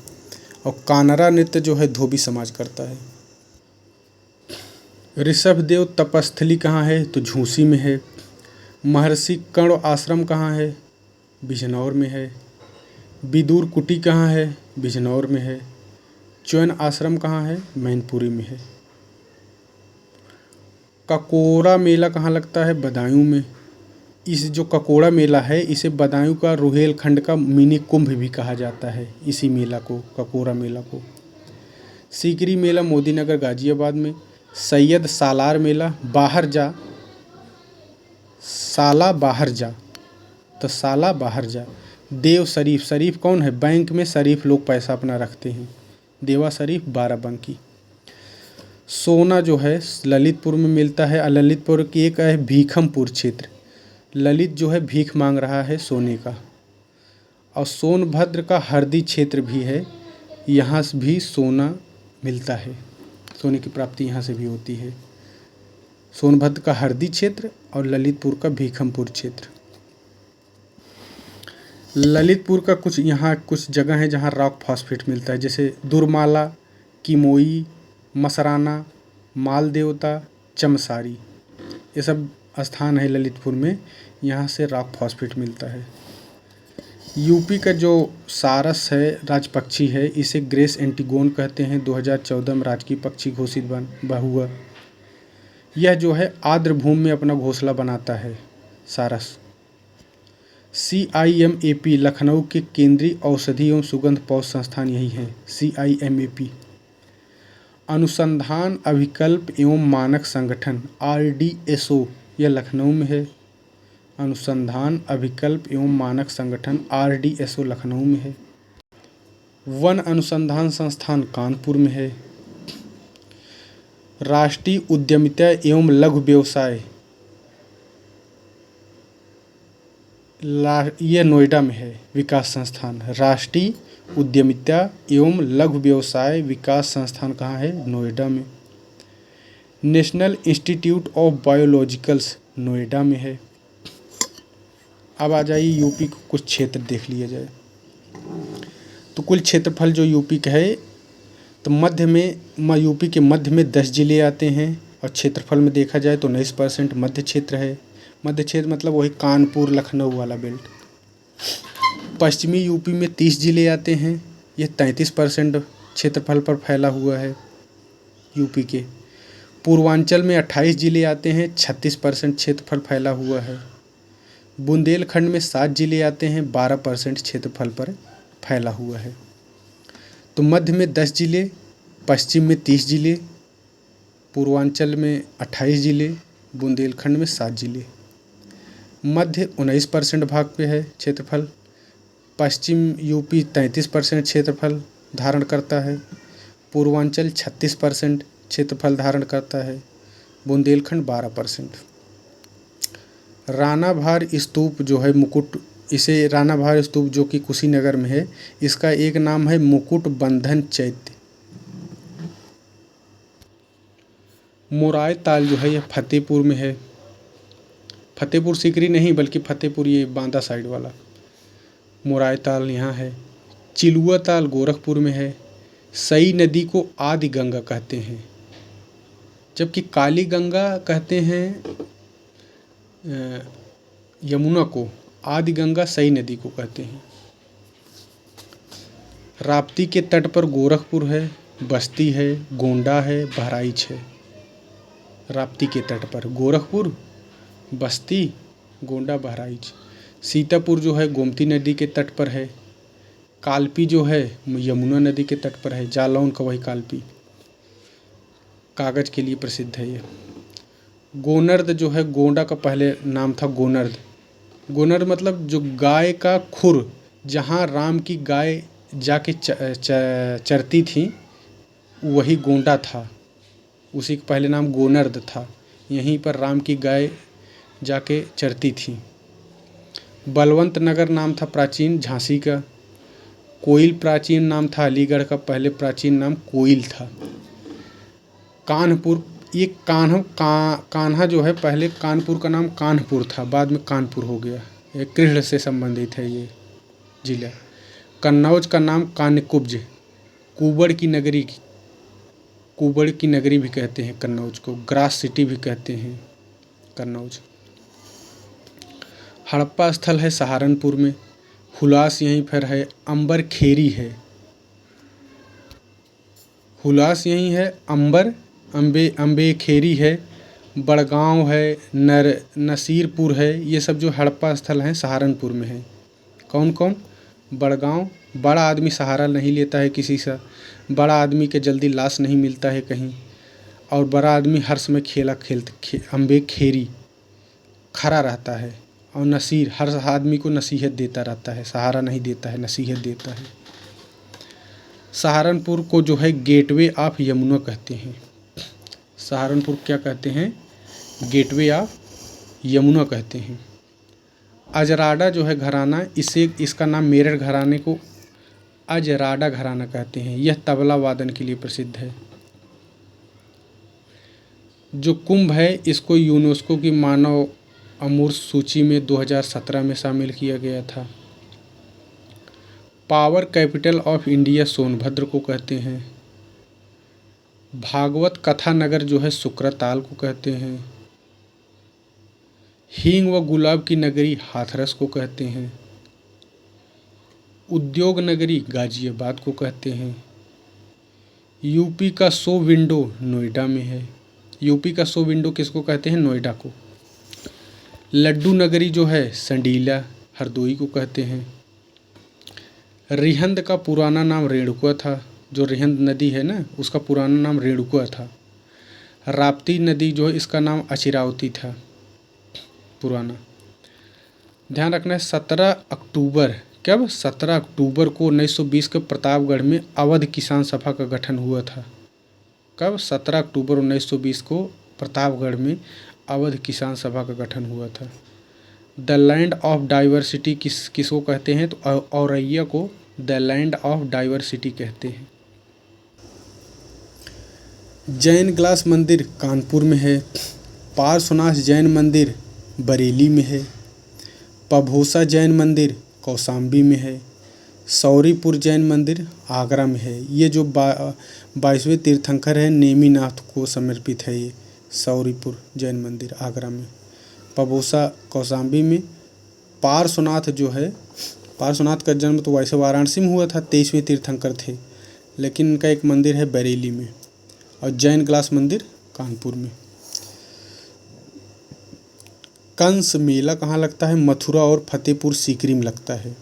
[SPEAKER 1] और कानरा नृत्य जो है धोबी समाज करता है। ऋषभदेव तपस्थली कहाँ है? तो झूसी में है। महर्षि कर्ण आश्रम कहाँ है? बिजनौर में है। विदुर कुटी कहाँ है? बिजनौर में है। च्वन आश्रम कहाँ है? मैनपुरी में है। ककोरा मेला कहाँ लगता है? बदायूं में। इस जो ककोड़ा मेला है इसे बदायूं का रुहेलखंड का मिनी कुंभ भी कहा जाता है। इसी मेला को, ककोरा मेला को। सीकरी मेला मोदीनगर गाजियाबाद में। सैयद सालार मेला बाहर जा, साला बाहर जा, तो साला बाहर जा। देव शरीफ, शरीफ कौन है? बैंक में शरीफ लोग पैसा अपना रखते हैं। देवा शरीफ बाराबंकी। सोना जो है ललितपुर में मिलता है। ललितपुर की एक है भीखमपुर क्षेत्र। ललित जो है भीख मांग रहा है सोने का। और सोनभद्र का हरदी क्षेत्र भी है, यहाँ से भी सोना मिलता है। सोने की प्राप्ति यहाँ से भी होती है। सोनभद्र का हरदी क्षेत्र और ललितपुर का भीखमपुर क्षेत्र। ललितपुर का यहाँ कुछ जगह है जहाँ रॉक फॉस्फेट मिलता है, जैसे दुर्माला, किमोई, मसराना, मालदेवता, चमसारी, ये सब स्थान है ललितपुर में, यहाँ से रॉक फॉस्फेट मिलता है। यूपी का जो सारस है राजपक्षी है, इसे ग्रेस एंटीगोन कहते हैं। 2014 में राजकीय पक्षी घोषित हुआ। यह जो है आर्द्र भूमि में अपना घोंसला बनाता है सारस। CIMAP लखनऊ के केंद्रीय औषधि एवं सुगंध पौध संस्थान यही है। CIMAP अनुसंधान अभिकल्प एवं मानक संगठन RDSO यह लखनऊ में है। अनुसंधान अभिकल्प एवं मानक संगठन RDSO लखनऊ में है। वन अनुसंधान संस्थान कानपुर में है। राष्ट्रीय उद्यमिता एवं लघु व्यवसाय ये नोएडा में है विकास संस्थान, राष्ट्रीय उद्यमिता एवं लघु व्यवसाय विकास संस्थान कहाँ है? नोएडा में। National institute of biologicals Noida में है। अब आ जाइए यूपी को कुछ क्षेत्र देख लिया जाए। तो कुल क्षेत्रफल जो यूपी का है, तो मध्य में यूपी के मध्य में 10 जिले आते हैं और क्षेत्रफल में देखा जाए तो 19% मध्य क्षेत्र है। मध्य क्षेत्र मतलब वही कानपुर लखनऊ वाला बेल्ट। पश्चिमी यूपी में 30 जिले आते हैं, ये 33% क्षेत्रफल पर फैला हुआ है यूपी के। पूर्वांचल में 28 जिले आते हैं, 36% क्षेत्रफल फैला हुआ है। बुंदेलखंड में 7 जिले आते हैं, 12% क्षेत्रफल पर फैला हुआ है। तो मध्य में 10 जिले, पश्चिम में 30 जिले, पूर्वांचल में 28 जिले, बुंदेलखंड में 7 जिले। मध्य 19% भाग पे है क्षेत्रफल। पश्चिम यूपी 33% क्षेत्रफल धारण करता है। पूर्वांचल 36% क्षेत्रफल धारण करता है। बुंदेलखंड 12%। रानाभार स्तूप जो है मुकुट, इसे रानाभार स्तूप जो कि कुशीनगर में है, इसका एक नाम है मुकुट बंधन चैत्य। मोराय ताल जो है यह फतेहपुर में है। फतेहपुर सीकरी नहीं बल्कि फतेहपुर ये बांदा साइड वाला मोराय ताल यहाँ है। चिलुआ ताल गोरखपुर में है। सई नदी को आदि गंगा कहते हैं, जबकि काली गंगा कहते हैं यमुना को। आदि गंगा सई नदी को कहते हैं। राप्ती के तट पर गोरखपुर है, बस्ती है, गोंडा है, बहराइच है। राप्ती के तट पर गोरखपुर, बस्ती, गोंडा, बहराइच। सीतापुर जो है गोमती नदी के तट पर है। कालपी जो है यमुना नदी के तट पर है। जालौन का वही कालपी कागज़ के लिए प्रसिद्ध है ये। गोनर्द जो है गोंडा का पहले नाम था गोनर्द। गोनर्द मतलब जो गाय का खुर, जहाँ राम की गाय जाके चरती थी वही गोंडा था, उसी का पहले नाम गोनर्द था। यहीं पर राम की गाय जाके चरती थी। बलवंत नगर नाम था प्राचीन झांसी का। कोइल प्राचीन नाम था अलीगढ़ का, पहले प्राचीन नाम कोइल था। कान्हपुर, ये कान्हा जो है पहले कानपुर का नाम कान्हपुर था, बाद में कानपुर हो गया। ये कृष्ण से संबंधित है ये जिला। कन्नौज का नाम कान्यकुब्ज, कुबड़ की नगरी भी कहते हैं कन्नौज को। ग्रास सिटी भी कहते हैं कन्नौज। हड़प्पा स्थल है सहारनपुर में। हुलास यहीं पर है। अंबर खेरी है। हुलास यहीं है। अम्बे खेरी है। बड़गांव है, नसीरपुर है। ये सब जो हड़प्पा स्थल हैं सहारनपुर में है। कौन कौन? बड़गांव, बड़ा आदमी सहारा नहीं लेता है किसी से, बड़ा आदमी के जल्दी लाश नहीं मिलता है कहीं, और बड़ा आदमी हर समय अम्बे खेरी खड़ा रहता है। और नसीर हर आदमी को नसीहत देता रहता है, सहारा नहीं देता है, नसीहत देता है। सहारनपुर को जो है गेटवे ऑफ यमुना कहते हैं। सहारनपुर क्या कहते हैं? गेटवे ऑफ यमुना कहते हैं। अजराडा जो है घराना, इसका नाम मेरठ घराने को अजराडा घराना कहते हैं। यह तबला वादन के लिए प्रसिद्ध है। जो कुंभ है इसको यूनेस्को की मानव अमूर्त सूची में 2017 में शामिल किया गया था। Power capital of India Sonbhadra को कहते हैं। भागवत कथा नगर जो है सुक्रताल को कहते हैं। हींग व गुलाब की नगरी हाथरस को कहते हैं। उद्योग नगरी गाजियाबाद को कहते हैं। यूपी का 100 विंडो नोएडा में है। यूपी का 100 विंडो किसको कहते हैं? नोएडा को। लड्डू नगरी जो है संडीला हरदोई को कहते हैं। रिहंद का पुराना नाम रेणुका था। जो रिहंद नदी है ना, उसका पुराना नाम रेणुका था। राप्ती नदी जो है इसका नाम अचिरावती था पुराना। ध्यान रखना है 17 अक्टूबर, कब? 17 अक्टूबर को 1920 के प्रतापगढ़ में अवध किसान सभा का गठन हुआ था। कब? 17 अक्टूबर 1920 को प्रतापगढ़ में अवध किसान सभा का गठन हुआ था। द लैंड ऑफ डाइवर्सिटी किसको कहते हैं? तो औरैया को द लैंड ऑफ डाइवर्सिटी कहते हैं। जैन ग्लास मंदिर कानपुर में है। पार्श्वनाथ जैन मंदिर बरेली में है। पभोसा जैन मंदिर कौशाम्बी में है। सौरीपुर जैन मंदिर आगरा में है। ये जो 22वें तीर्थंकर है नेमिनाथ को समर्पित है। ये सौरीपुर जैन मंदिर आगरा में, पभोसा कौशाम्बी में। पार्श्वनाथ जो है, पार्श्वनाथ का जन्म तो वैसे वाराणसी में हुआ था, 23वें तीर्थंकर थे, लेकिन इनका एक मंदिर है बरेली में। और जैन ग्लास मंदिर कानपुर में। कंस मेला कहाँ लगता है? मथुरा और फतेहपुर सीकरी में लगता है।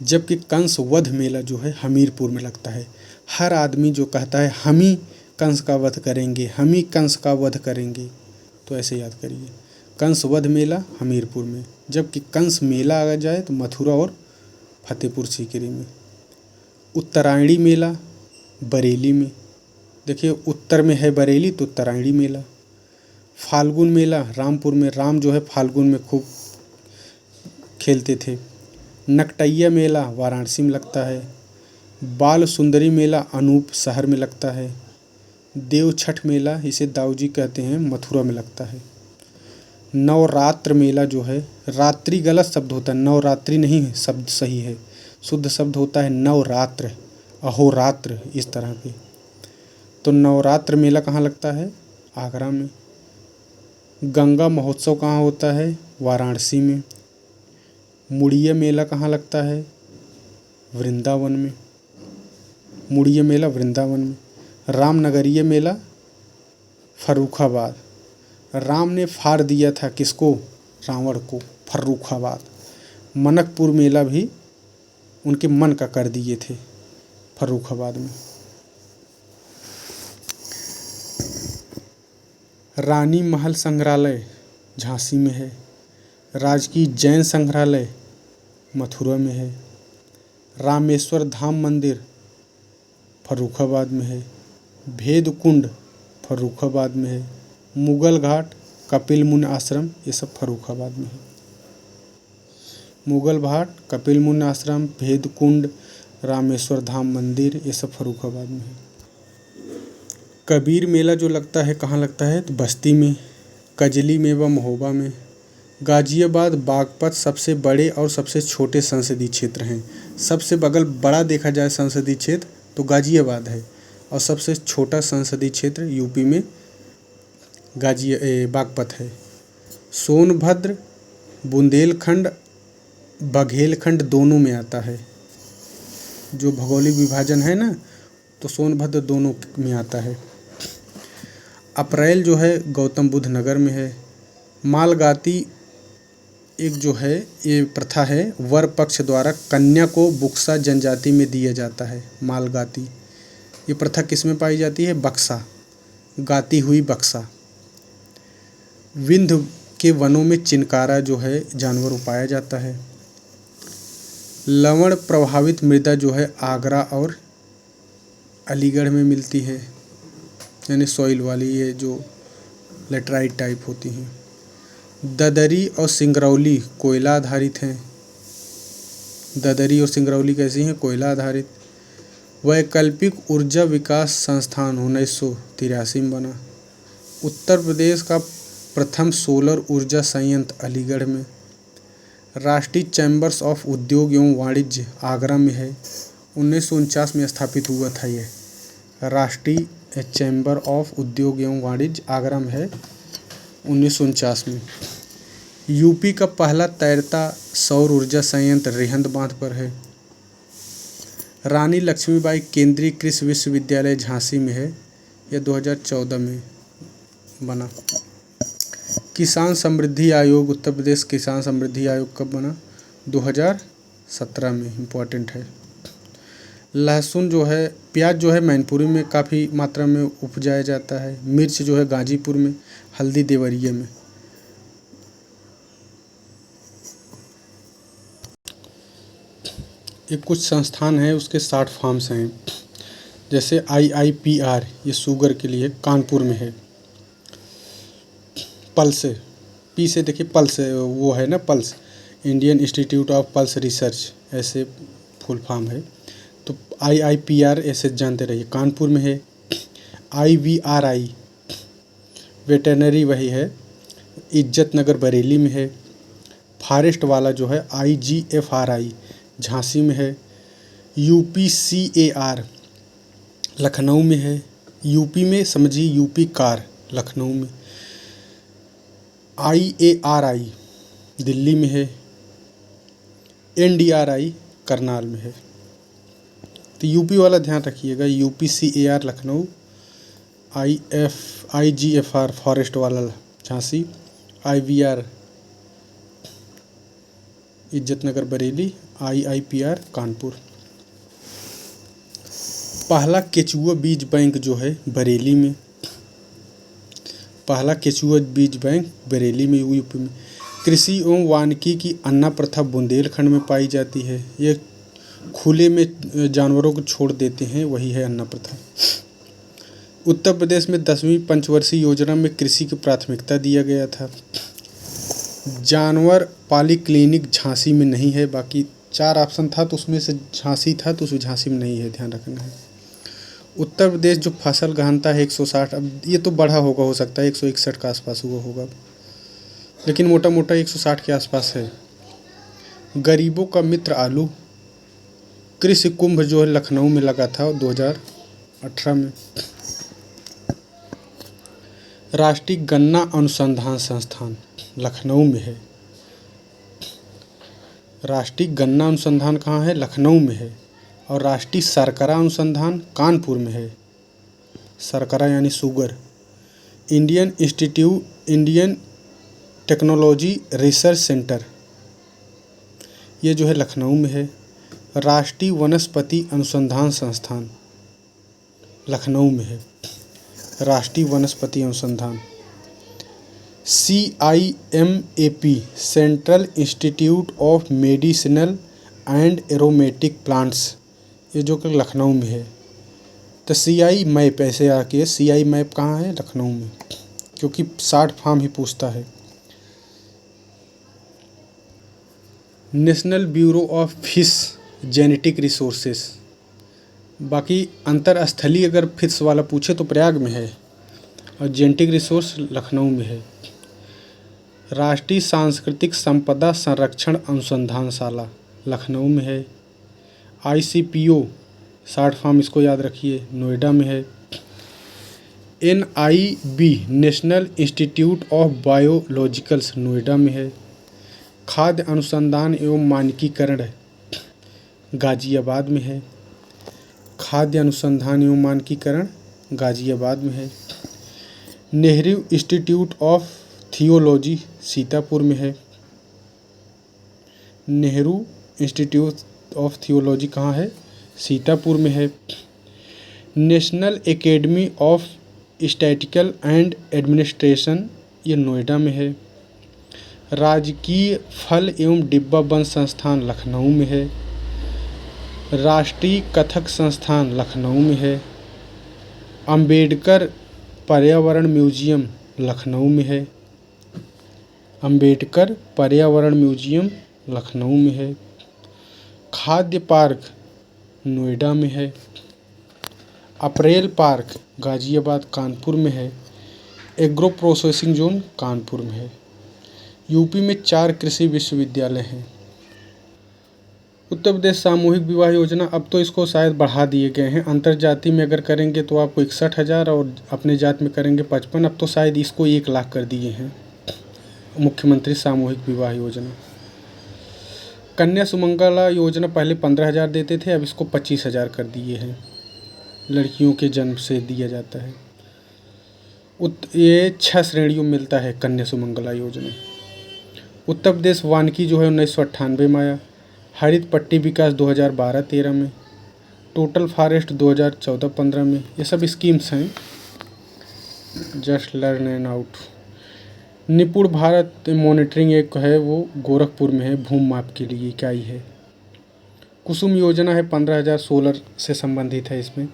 [SPEAKER 1] जबकि कंस वध मेला जो है हमीरपुर में लगता है। हर आदमी जो कहता है हम ही कंस का वध करेंगे, हम ही कंस का वध करेंगे, तो ऐसे याद करिए, कंस वध मेला हमीरपुर में, जबकि कंस मेला आ जाए तो मथुरा और फतेहपुर सीकरी में। उत्तरायणी मेला बरेली में, देखिए उत्तर में है बरेली तो उत्तरायणी मेला। फाल्गुन मेला रामपुर में, राम जो है फाल्गुन में खूब खेलते थे। नकटैया मेला वाराणसी में लगता है। बाल सुंदरी मेला अनूप शहर में लगता है। देव छठ मेला, इसे दाऊजी कहते हैं, मथुरा में लगता है। नवरात्र मेला जो है, रात्रि गलत शब्द होता है, नवरात्रि नहीं है शब्द सही है, शुद्ध शब्द होता है नवरात्र, अहोरात्र इस तरह के। तो नवरात्र मेला कहाँ लगता है? आगरा में। गंगा महोत्सव कहाँ होता है? वाराणसी में। मुड़िया मेला कहाँ लगता है? वृंदावन में। मुड़िया मेला वृंदावन में। रामनगरीय मेला फर्रुखाबाद, राम ने फाड़ दिया था किसको? रावण को, फर्रुखाबाद। मनकपुर मेला भी उनके मन का कर दिए थे फर्रुखाबाद में। रानी महल संग्रहालय झांसी में है। राजकीय जैन संग्रहालय मथुरा में है। रामेश्वर धाम मंदिर फर्रुखाबाद में है। भेद कुंड फर्रुखाबाद में है। मुगल घाट, कपिल मुनि आश्रम, ये सब फर्रुखाबाद में है। मुगल घाट, कपिल मुनि आश्रम, भेद कुंड, रामेश्वर धाम मंदिर, ये सब फर्रुखाबाद में है। कबीर मेला जो लगता है कहाँ लगता है? तो बस्ती में। कजली में व महोबा में। गाजियाबाद बागपत सबसे बड़े और सबसे छोटे संसदीय क्षेत्र हैं। सबसे अगर बड़ा देखा जाए संसदीय क्षेत्र तो गाजियाबाद है, और सबसे छोटा संसदीय क्षेत्र यूपी में बागपत है। सोनभद्र बुंदेलखंड बघेलखंड दोनों में आता है। जो भौगोलिक विभाजन है ना, तो सोनभद्र दोनों में आता है। अप्रैल जो है गौतम बुद्ध नगर में है। मालगाती एक जो है ये प्रथा है, वर पक्ष द्वारा कन्या को बुक्सा जनजाति में दिया जाता है। मालगाती ये प्रथा किस में पाई जाती है? बक्सा, गाती हुई बक्सा। विंध्य के वनों में चिनकारा जो है जानवर पाया जाता है। लवण प्रभावित मृदा जो है आगरा और अलीगढ़ में मिलती है, यानी सॉइल वाली, ये जो लेटराइट टाइप होती हैं। ददरी और सिंगरौली कोयला आधारित हैं। ददरी और सिंगरौली कैसी हैं? कोयला आधारित। वैकल्पिक ऊर्जा विकास संस्थान 1983 में बना। उत्तर प्रदेश का प्रथम सोलर ऊर्जा संयंत्र अलीगढ़ में। राष्ट्रीय चैम्बर्स ऑफ उद्योग एवं वाणिज्य आगरा में है। 1949 में स्थापित हुआ था ये राष्ट्रीय चैम्बर ऑफ उद्योग एवं वाणिज्य, आगरा में है 1949 में। यूपी का पहला तैरता सौर ऊर्जा संयंत्र रिहंद बांध पर है। रानी लक्ष्मीबाई केंद्रीय कृषि विश्वविद्यालय झांसी में है, यह 2014 में बना। किसान समृद्धि आयोग, उत्तर प्रदेश किसान समृद्धि आयोग कब बना? 2017 में, इम्पोर्टेंट है। लहसुन जो है, प्याज जो है मैनपुरी में काफ़ी मात्रा में उपजाया जाता है। मिर्च जो है गाजीपुर में, हल्दी देवरिया में। ये कुछ संस्थान हैं, उसके 60 फार्म्स हैं। जैसे IIPR, ये शुगर के लिए कानपुर में है। पल्से पी से देखिए पल्स, वो है ना pulse, Indian institute of pulse research, ऐसे फुल फॉर्म है। तो IIPR ऐसे जानते रहिए, कानपुर में है। IVRI वेटरनरी वही है, इज्जत नगर बरेली में है। फॉरेस्ट वाला जो है IGFRI झांसी में है। UPCAR लखनऊ में है। यूपी में समझिए यूपी कार लखनऊ में। IARI दिल्ली में है। NDRI करनाल में है। तो यूपी वाला ध्यान रखिएगा, UPCAR लखनऊ, IGFR फॉरेस्ट वाला झांसी, IVR इज्जत नगर बरेली, IIPR कानपुर। पहला केचुआ बीज बैंक जो है बरेली में, पहला केचुआ बीज बैंक बरेली में, यूपी में। कृषि एवं वानिकी की अन्ना प्रथा बुंदेलखंड में पाई जाती है। ये खुले में जानवरों को छोड़ देते हैं, वही है अन्ना प्रथा। उत्तर प्रदेश में 10वीं पंचवर्षीय योजना में कृषि की प्राथमिकता दिया गया था। जानवर पाली क्लिनिक झांसी में नहीं है, बाकी 4 ऑप्शन था तो उसमें से झांसी था, तो उस झांसी में नहीं है, ध्यान रखना है। उत्तर प्रदेश जो फसल गहनता है 160, अब ये तो बढ़ा होगा, हो सकता है 161 के आसपास हुआ होगा, लेकिन मोटा मोटा 160 के आसपास है। गरीबों का मित्र आलू, कृषि कुंभ जो है लखनऊ में लगा था 2018 में। राष्ट्रीय गन्ना अनुसंधान संस्थान लखनऊ में है। राष्ट्रीय गन्ना अनुसंधान कहाँ है? लखनऊ में है। और राष्ट्रीय शर्करा अनुसंधान कानपुर में है। शर्करा यानी sugar. Indian technology research centre, ये जो है लखनऊ में है। राष्ट्रीय वनस्पति अनुसंधान संस्थान लखनऊ में है। राष्ट्रीय वनस्पति अनुसंधान। CIMAP central institute of medicinal and aromatic plants, ये जो कि लखनऊ में है। तो CI मैप ऐसे आके, CI मैप कहाँ है? लखनऊ में, क्योंकि शॉर्ट फॉर्म ही पूछता है। National bureau of fish genetic resources, बाकी अंतरस्थलीय अगर फिश वाला पूछे तो प्रयाग में है, और जेनेटिक रिसोर्स लखनऊ में है। राष्ट्रीय सांस्कृतिक संपदा संरक्षण अनुसंधानशाला लखनऊ में है। ICPO शॉर्ट फॉर्म इसको याद रखिए, नोएडा में है। NIB national institute of biologicals Noida में है। खाद्य अनुसंधान एवं मानकीकरण गाजियाबाद में है। खाद्य अनुसंधान एवं मानकीकरण गाजियाबाद में है। Nehru institute of theology Sitapur में है। नेहरू इंस्टीट्यूट ऑफ थियोलॉजी कहाँ है? सीतापुर में है। National academy of statistical and administration, ये नोएडा में है। राजकीय फल एवं डिब्बाबंद संस्थान लखनऊ में है। राष्ट्रीय कथक संस्थान लखनऊ में है। अंबेडकर पर्यावरण म्यूजियम लखनऊ में है। अंबेडकर पर्यावरण म्यूजियम लखनऊ में है। खाद्य पार्क नोएडा में है। अप्रैल पार्क गाजियाबाद कानपुर में है। एग्रो प्रोसेसिंग जोन कानपुर में है। यूपी में 4 कृषि विश्वविद्यालय हैं। उत्तर प्रदेश सामूहिक विवाह योजना, अब तो इसको शायद बढ़ा दिए गए हैं। अंतर्जाति में अगर करेंगे तो आपको 61,000 और अपने जात में करेंगे 55, अब तो शायद इसको 1 लाख कर दिए हैं। मुख्यमंत्री सामूहिक विवाह योजना। कन्या सुमंगला योजना पहले 15,000 देते थे, अब इसको 25,000 कर दिए हैं। लड़कियों के जन्म से दिया जाता है। ये 6 श्रेणियों में मिलता है कन्या सुमंगला योजना। उत्तर प्रदेश वानिकी जो है 1998 में आया। हरित पट्टी विकास 2012-13 में। टोटल फॉरेस्ट 2014-15 में। ये सब स्कीम्स हैं, जस्ट लर्न एंड आउट। निपुण भारत मॉनिटरिंग एक है, वो गोरखपुर में है, भूमि माप के लिए इकाई है। कुसुम योजना है 15,000 सोलर से संबंधित है। इसमें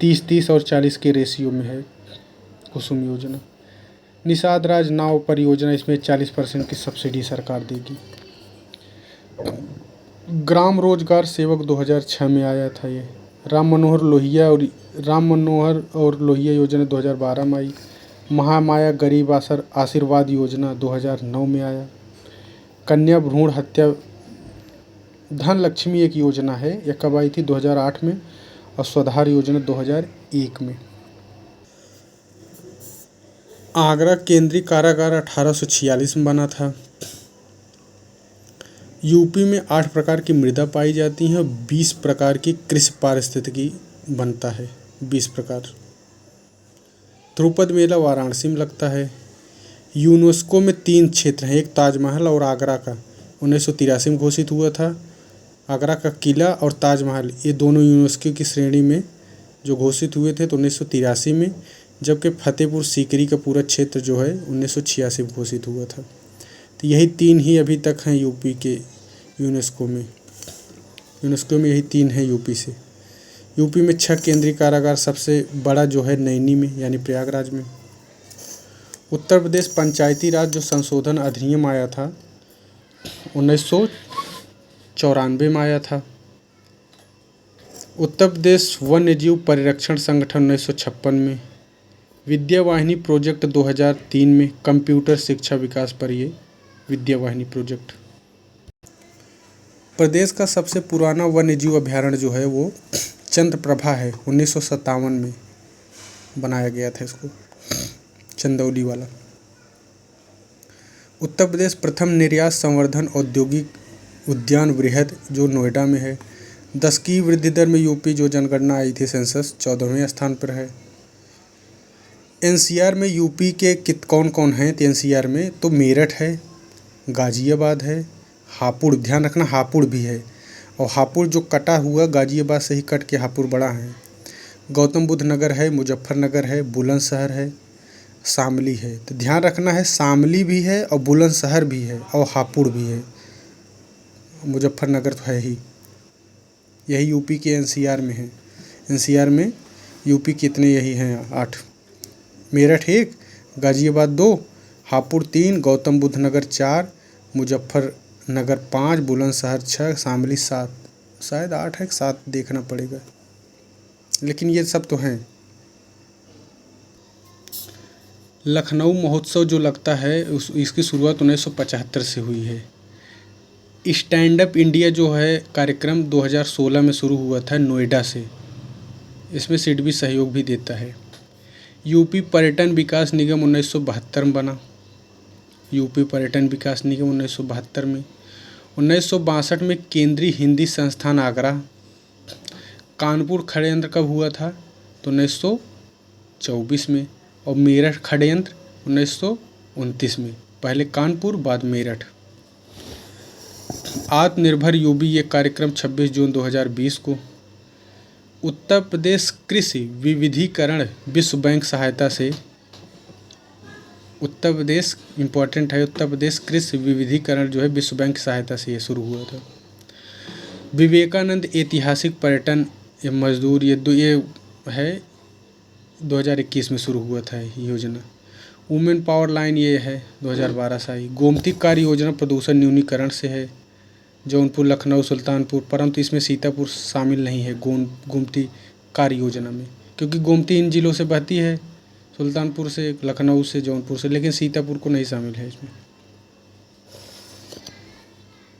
[SPEAKER 1] 30-30 और 40 के रेशियो में है कुसुम योजना। निषाद राज नाव परियोजना, इसमें 40% की सब्सिडी सरकार देगी। ग्राम रोजगार सेवक 2006 में आया था ये। राम मनोहर लोहिया योजना 2012 में आई। महामाया गरीब आशीर्वाद योजना 2009 में आया। कन्या भ्रूण हत्या धन लक्ष्मी एक योजना है, यह कब आई थी? 2008 में। और स्वधार योजना 2001 में। आगरा केंद्रीय कारागार 1846 में बना था। यूपी में 8 प्रकार की मृदा पाई जाती हैं और 20 प्रकार की कृषि पारिस्थितिकी बनता है। 20 प्रकार। ध्रुपद मेला वाराणसी में लगता है। यूनेस्को में 3 क्षेत्र हैं, एक ताजमहल और आगरा का 1983 में घोषित हुआ था। आगरा का किला और ताजमहल ये दोनों यूनेस्को की श्रेणी में जो घोषित हुए थे तो 1983 में, जबकि फतेहपुर सीकरी का पूरा क्षेत्र जो है 1986 में घोषित हुआ था। तो यही 3 ही अभी तक हैं यूपी के यूनेस्को में। यही 3 हैं यूपी से। यूपी में 6 केंद्रीय कारागार, सबसे बड़ा जो है नैनी में यानी प्रयागराज में। उत्तर प्रदेश पंचायती राज जो संशोधन अधिनियम आया था 1994 में आया था। उत्तर प्रदेश वन्यजीव परिरक्षण संगठन 1956 में। विद्यावाहिनी प्रोजेक्ट 2003 में, कंप्यूटर शिक्षा विकास पर ये विद्यावाहिनी प्रोजेक्ट। प्रदेश का सबसे पुराना वन्यजीव अभयारण्य जो है वो चंद्रप्रभा है। 1957 में बनाया गया था इसको, चंदौली वाला। उत्तर प्रदेश प्रथम निर्यात संवर्धन औद्योगिक उद्यान वृहद जो नोएडा में है। 10 की वृद्धि दर में यूपी जो जनगणना आई थी सेंसस 14वें स्थान पर है। एनसीआर में यूपी के कौन कौन हैं? तो एनसीआर में तो मेरठ है, गाजियाबाद है, हापुड़, ध्यान रखना हापुड़ भी है, और हापुड़ जो कटा हुआ गाजियाबाद से ही कट के हापुड़ बड़ा है। गौतम बुद्ध नगर है, मुजफ्फरनगर है, बुलंदशहर है, शामली है। तो ध्यान रखना है शामली भी है और बुलंदशहर भी है और हापुड़ भी है। मुजफ्फरनगर तो है ही। यही यूपी के एनसीआर में है। एनसीआर में यूपी कितने यही हैं 8। मेरठ 1, गाजियाबाद 2, हापुड़ 3, गौतम बुद्ध नगर 4, मुजफ्फरनगर 5, बुलंदशहर 6, शामली 7। शायद 8 है, 7 देखना पड़ेगा, लेकिन ये सब तो हैं। लखनऊ महोत्सव जो लगता है इसकी शुरुआत 1975 से हुई है। स्टैंड अप इंडिया जो है कार्यक्रम 2016 में शुरू हुआ था नोएडा से। इसमें सिडबी सहयोग भी देता है। यूपी पर्यटन विकास निगम 1972 में बना। यूपी पर्यटन विकास निगम 1972 में। 1962 में केंद्रीय हिंदी संस्थान आगरा। कानपुर षड्यंत्र कब हुआ था? तो 1924 में। और मेरठ षड्यंत्र 1929 में। पहले कानपुर बाद मेरठ। आत्मनिर्भर यूपी ये कार्यक्रम 26 जून 2020 को। उत्तर प्रदेश कृषि विविधीकरण विश्व बैंक सहायता से। उत्तर प्रदेश इम्पोर्टेंट है। उत्तर प्रदेश कृषि विविधीकरण जो है विश्व बैंक की सहायता से ये शुरू हुआ था। विवेकानंद ऐतिहासिक पर्यटन मजदूर ये है 2021 में शुरू हुआ था ये योजना। वुमेन पावर लाइन ये है 2012 से आई। गोमती कार्य योजना प्रदूषण न्यूनीकरण से है। जौनपुर, लखनऊ, सुल्तानपुर, परंतु इसमें सीतापुर शामिल नहीं है गोमती कार्य योजना में, क्योंकि गोमती इन जिलों से बहती है, सुल्तानपुर से, लखनऊ से, जौनपुर से, लेकिन सीतापुर को नहीं शामिल है इसमें।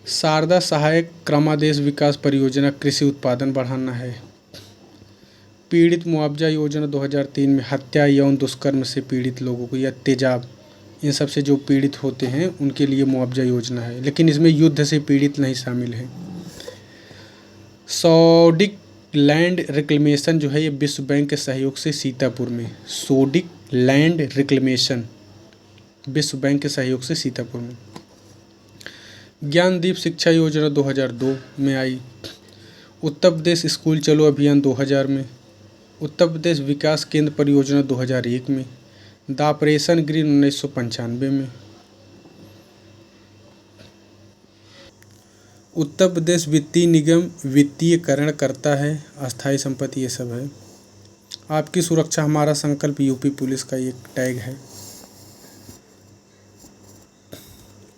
[SPEAKER 1] शारदा सहायक क्रमादेश विकास परियोजना कृषि उत्पादन बढ़ाना है। पीड़ित मुआवजा योजना 2003 में हत्या, यौन दुष्कर्म से पीड़ित लोगों को या तेजाब, इन सब से जो पीड़ित होते हैं उनके लिए मुआवजा योजना है, लेकिन इसमें युद्ध से पीड़ित नहीं शामिल है। सोडिक लैंड रिक्लेमेशन जो है ये विश्व बैंक के सहयोग से सीतापुर में। सोडिक लैंड रिक्लेमेशन विश्व बैंक के सहयोग से सीतापुर में। ज्ञानदीप शिक्षा योजना 2002 में आई। उत्तर प्रदेश स्कूल चलो अभियान 2000 में। उत्तर प्रदेश विकास केंद्र परियोजना 2001 में। दापरेशन ग्रीन 1995 में। उत्तर प्रदेश वित्तीय निगम वित्तीयकरण करता है, अस्थायी संपत्ति ये सब है। आपकी सुरक्षा हमारा संकल्प यूपी पुलिस का एक टैग है।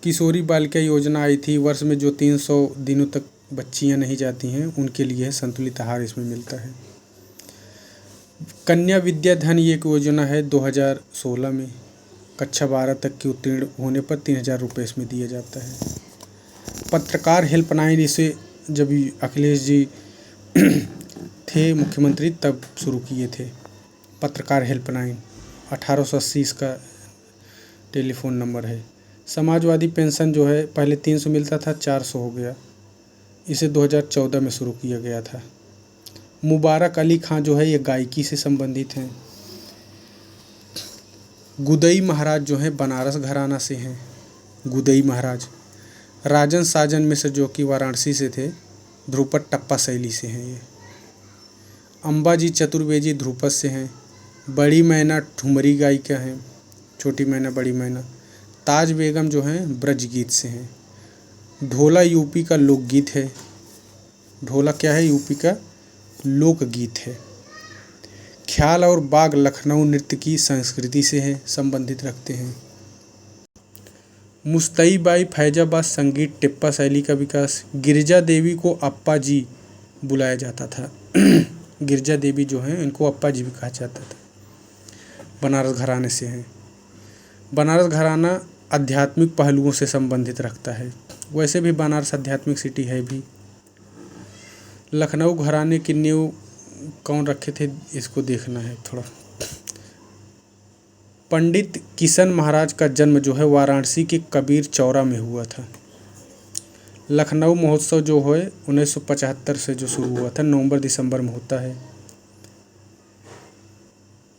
[SPEAKER 1] किशोरी बालिका योजना आई थी, वर्ष में जो 300 दिनों तक बच्चियां नहीं जाती हैं उनके लिए संतुलित आहार इसमें मिलता है। कन्या विद्या धन ये एक योजना है 2016 में, कक्षा 12 तक की उत्तीर्ण होने पर 3000 रुपये इसमें दिया जाता है। पत्रकार हेल्पलाइन, इसे जब अखिलेश जी थे मुख्यमंत्री तब शुरू किए थे। पत्रकार हेल्पलाइन 1880 इसका टेलीफोन नंबर है। समाजवादी पेंशन जो है पहले 300 मिलता था, 400 हो गया, इसे 2014 में शुरू किया गया था। मुबारक अली खां जो है ये गायकी से संबंधित हैं। गुदई महाराज जो हैं बनारस घराना से हैं। गुदई महाराज राजन साजन मिश्र जो कि वाराणसी से थे, ध्रुपद टप्पा शैली से हैं ये। अंबाजी चतुर्वेदी ध्रुपद से हैं। बड़ी मैना ठुमरी गायिका हैं, छोटी मैना बड़ी मैना। ताज बेगम जो हैं ब्रज गीत से हैं। ढोला यूपी का लोकगीत है। ढोला क्या है? यूपी का लोकगीत है। ख्याल और बाग लखनऊ नृत्य की संस्कृति से है, संबंधित रखते हैं। मुस्तईबाई फैजाबाद संगीत टिप्पा शैली का विकास। गिरजा देवी को अप्पा जी बुलाया जाता था। गिरजा देवी जो हैं इनको अप्पा जी भी कहा जाता था। बनारस घराने से हैं। बनारस घराना आध्यात्मिक पहलुओं से संबंधित रखता है, वैसे भी बनारस आध्यात्मिक सिटी है भी। लखनऊ घराने की नींव कौन रखे थे इसको देखना है थोड़ा। पंडित किशन महाराज का जन्म जो है वाराणसी के कबीर चौरा में हुआ था। लखनऊ महोत्सव जो है 1975 से जो शुरू हुआ था, नवंबर दिसंबर में होता है।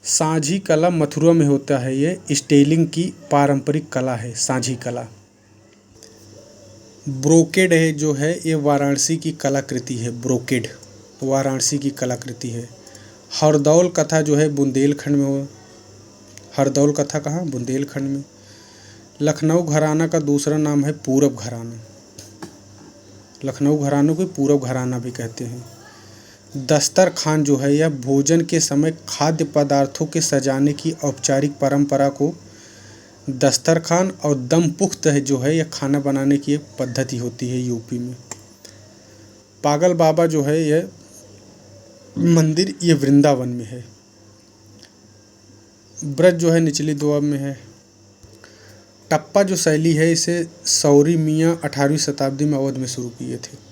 [SPEAKER 1] सांझी कला मथुरा में होता है, ये स्टेलिंग की पारंपरिक कला है सांझी कला। ब्रोकेड है जो है ये वाराणसी की कलाकृति है। ब्रोकेड वाराणसी की कलाकृति है। हरदौल कथा जो है बुंदेलखंड में हो। हरदौल कथा कहाँ? बुंदेलखंड में। लखनऊ घराना का दूसरा नाम है पूरब घराना। लखनऊ घरानों को पूरब घराना भी कहते हैं। दस्तरखान जो है यह भोजन के समय खाद्य पदार्थों के सजाने की औपचारिक परंपरा को दस्तरखान और दम पुख्त है जो है यह खाना बनाने की एक पद्धति होती है यूपी में। पागल बाबा जो है यह मंदिर ये वृंदावन में है। ब्रज जो है निचली दोआब में है। टप्पा जो शैली है इसे सौरी मियाँ 18वीं शताब्दी में अवध में शुरू किए थे।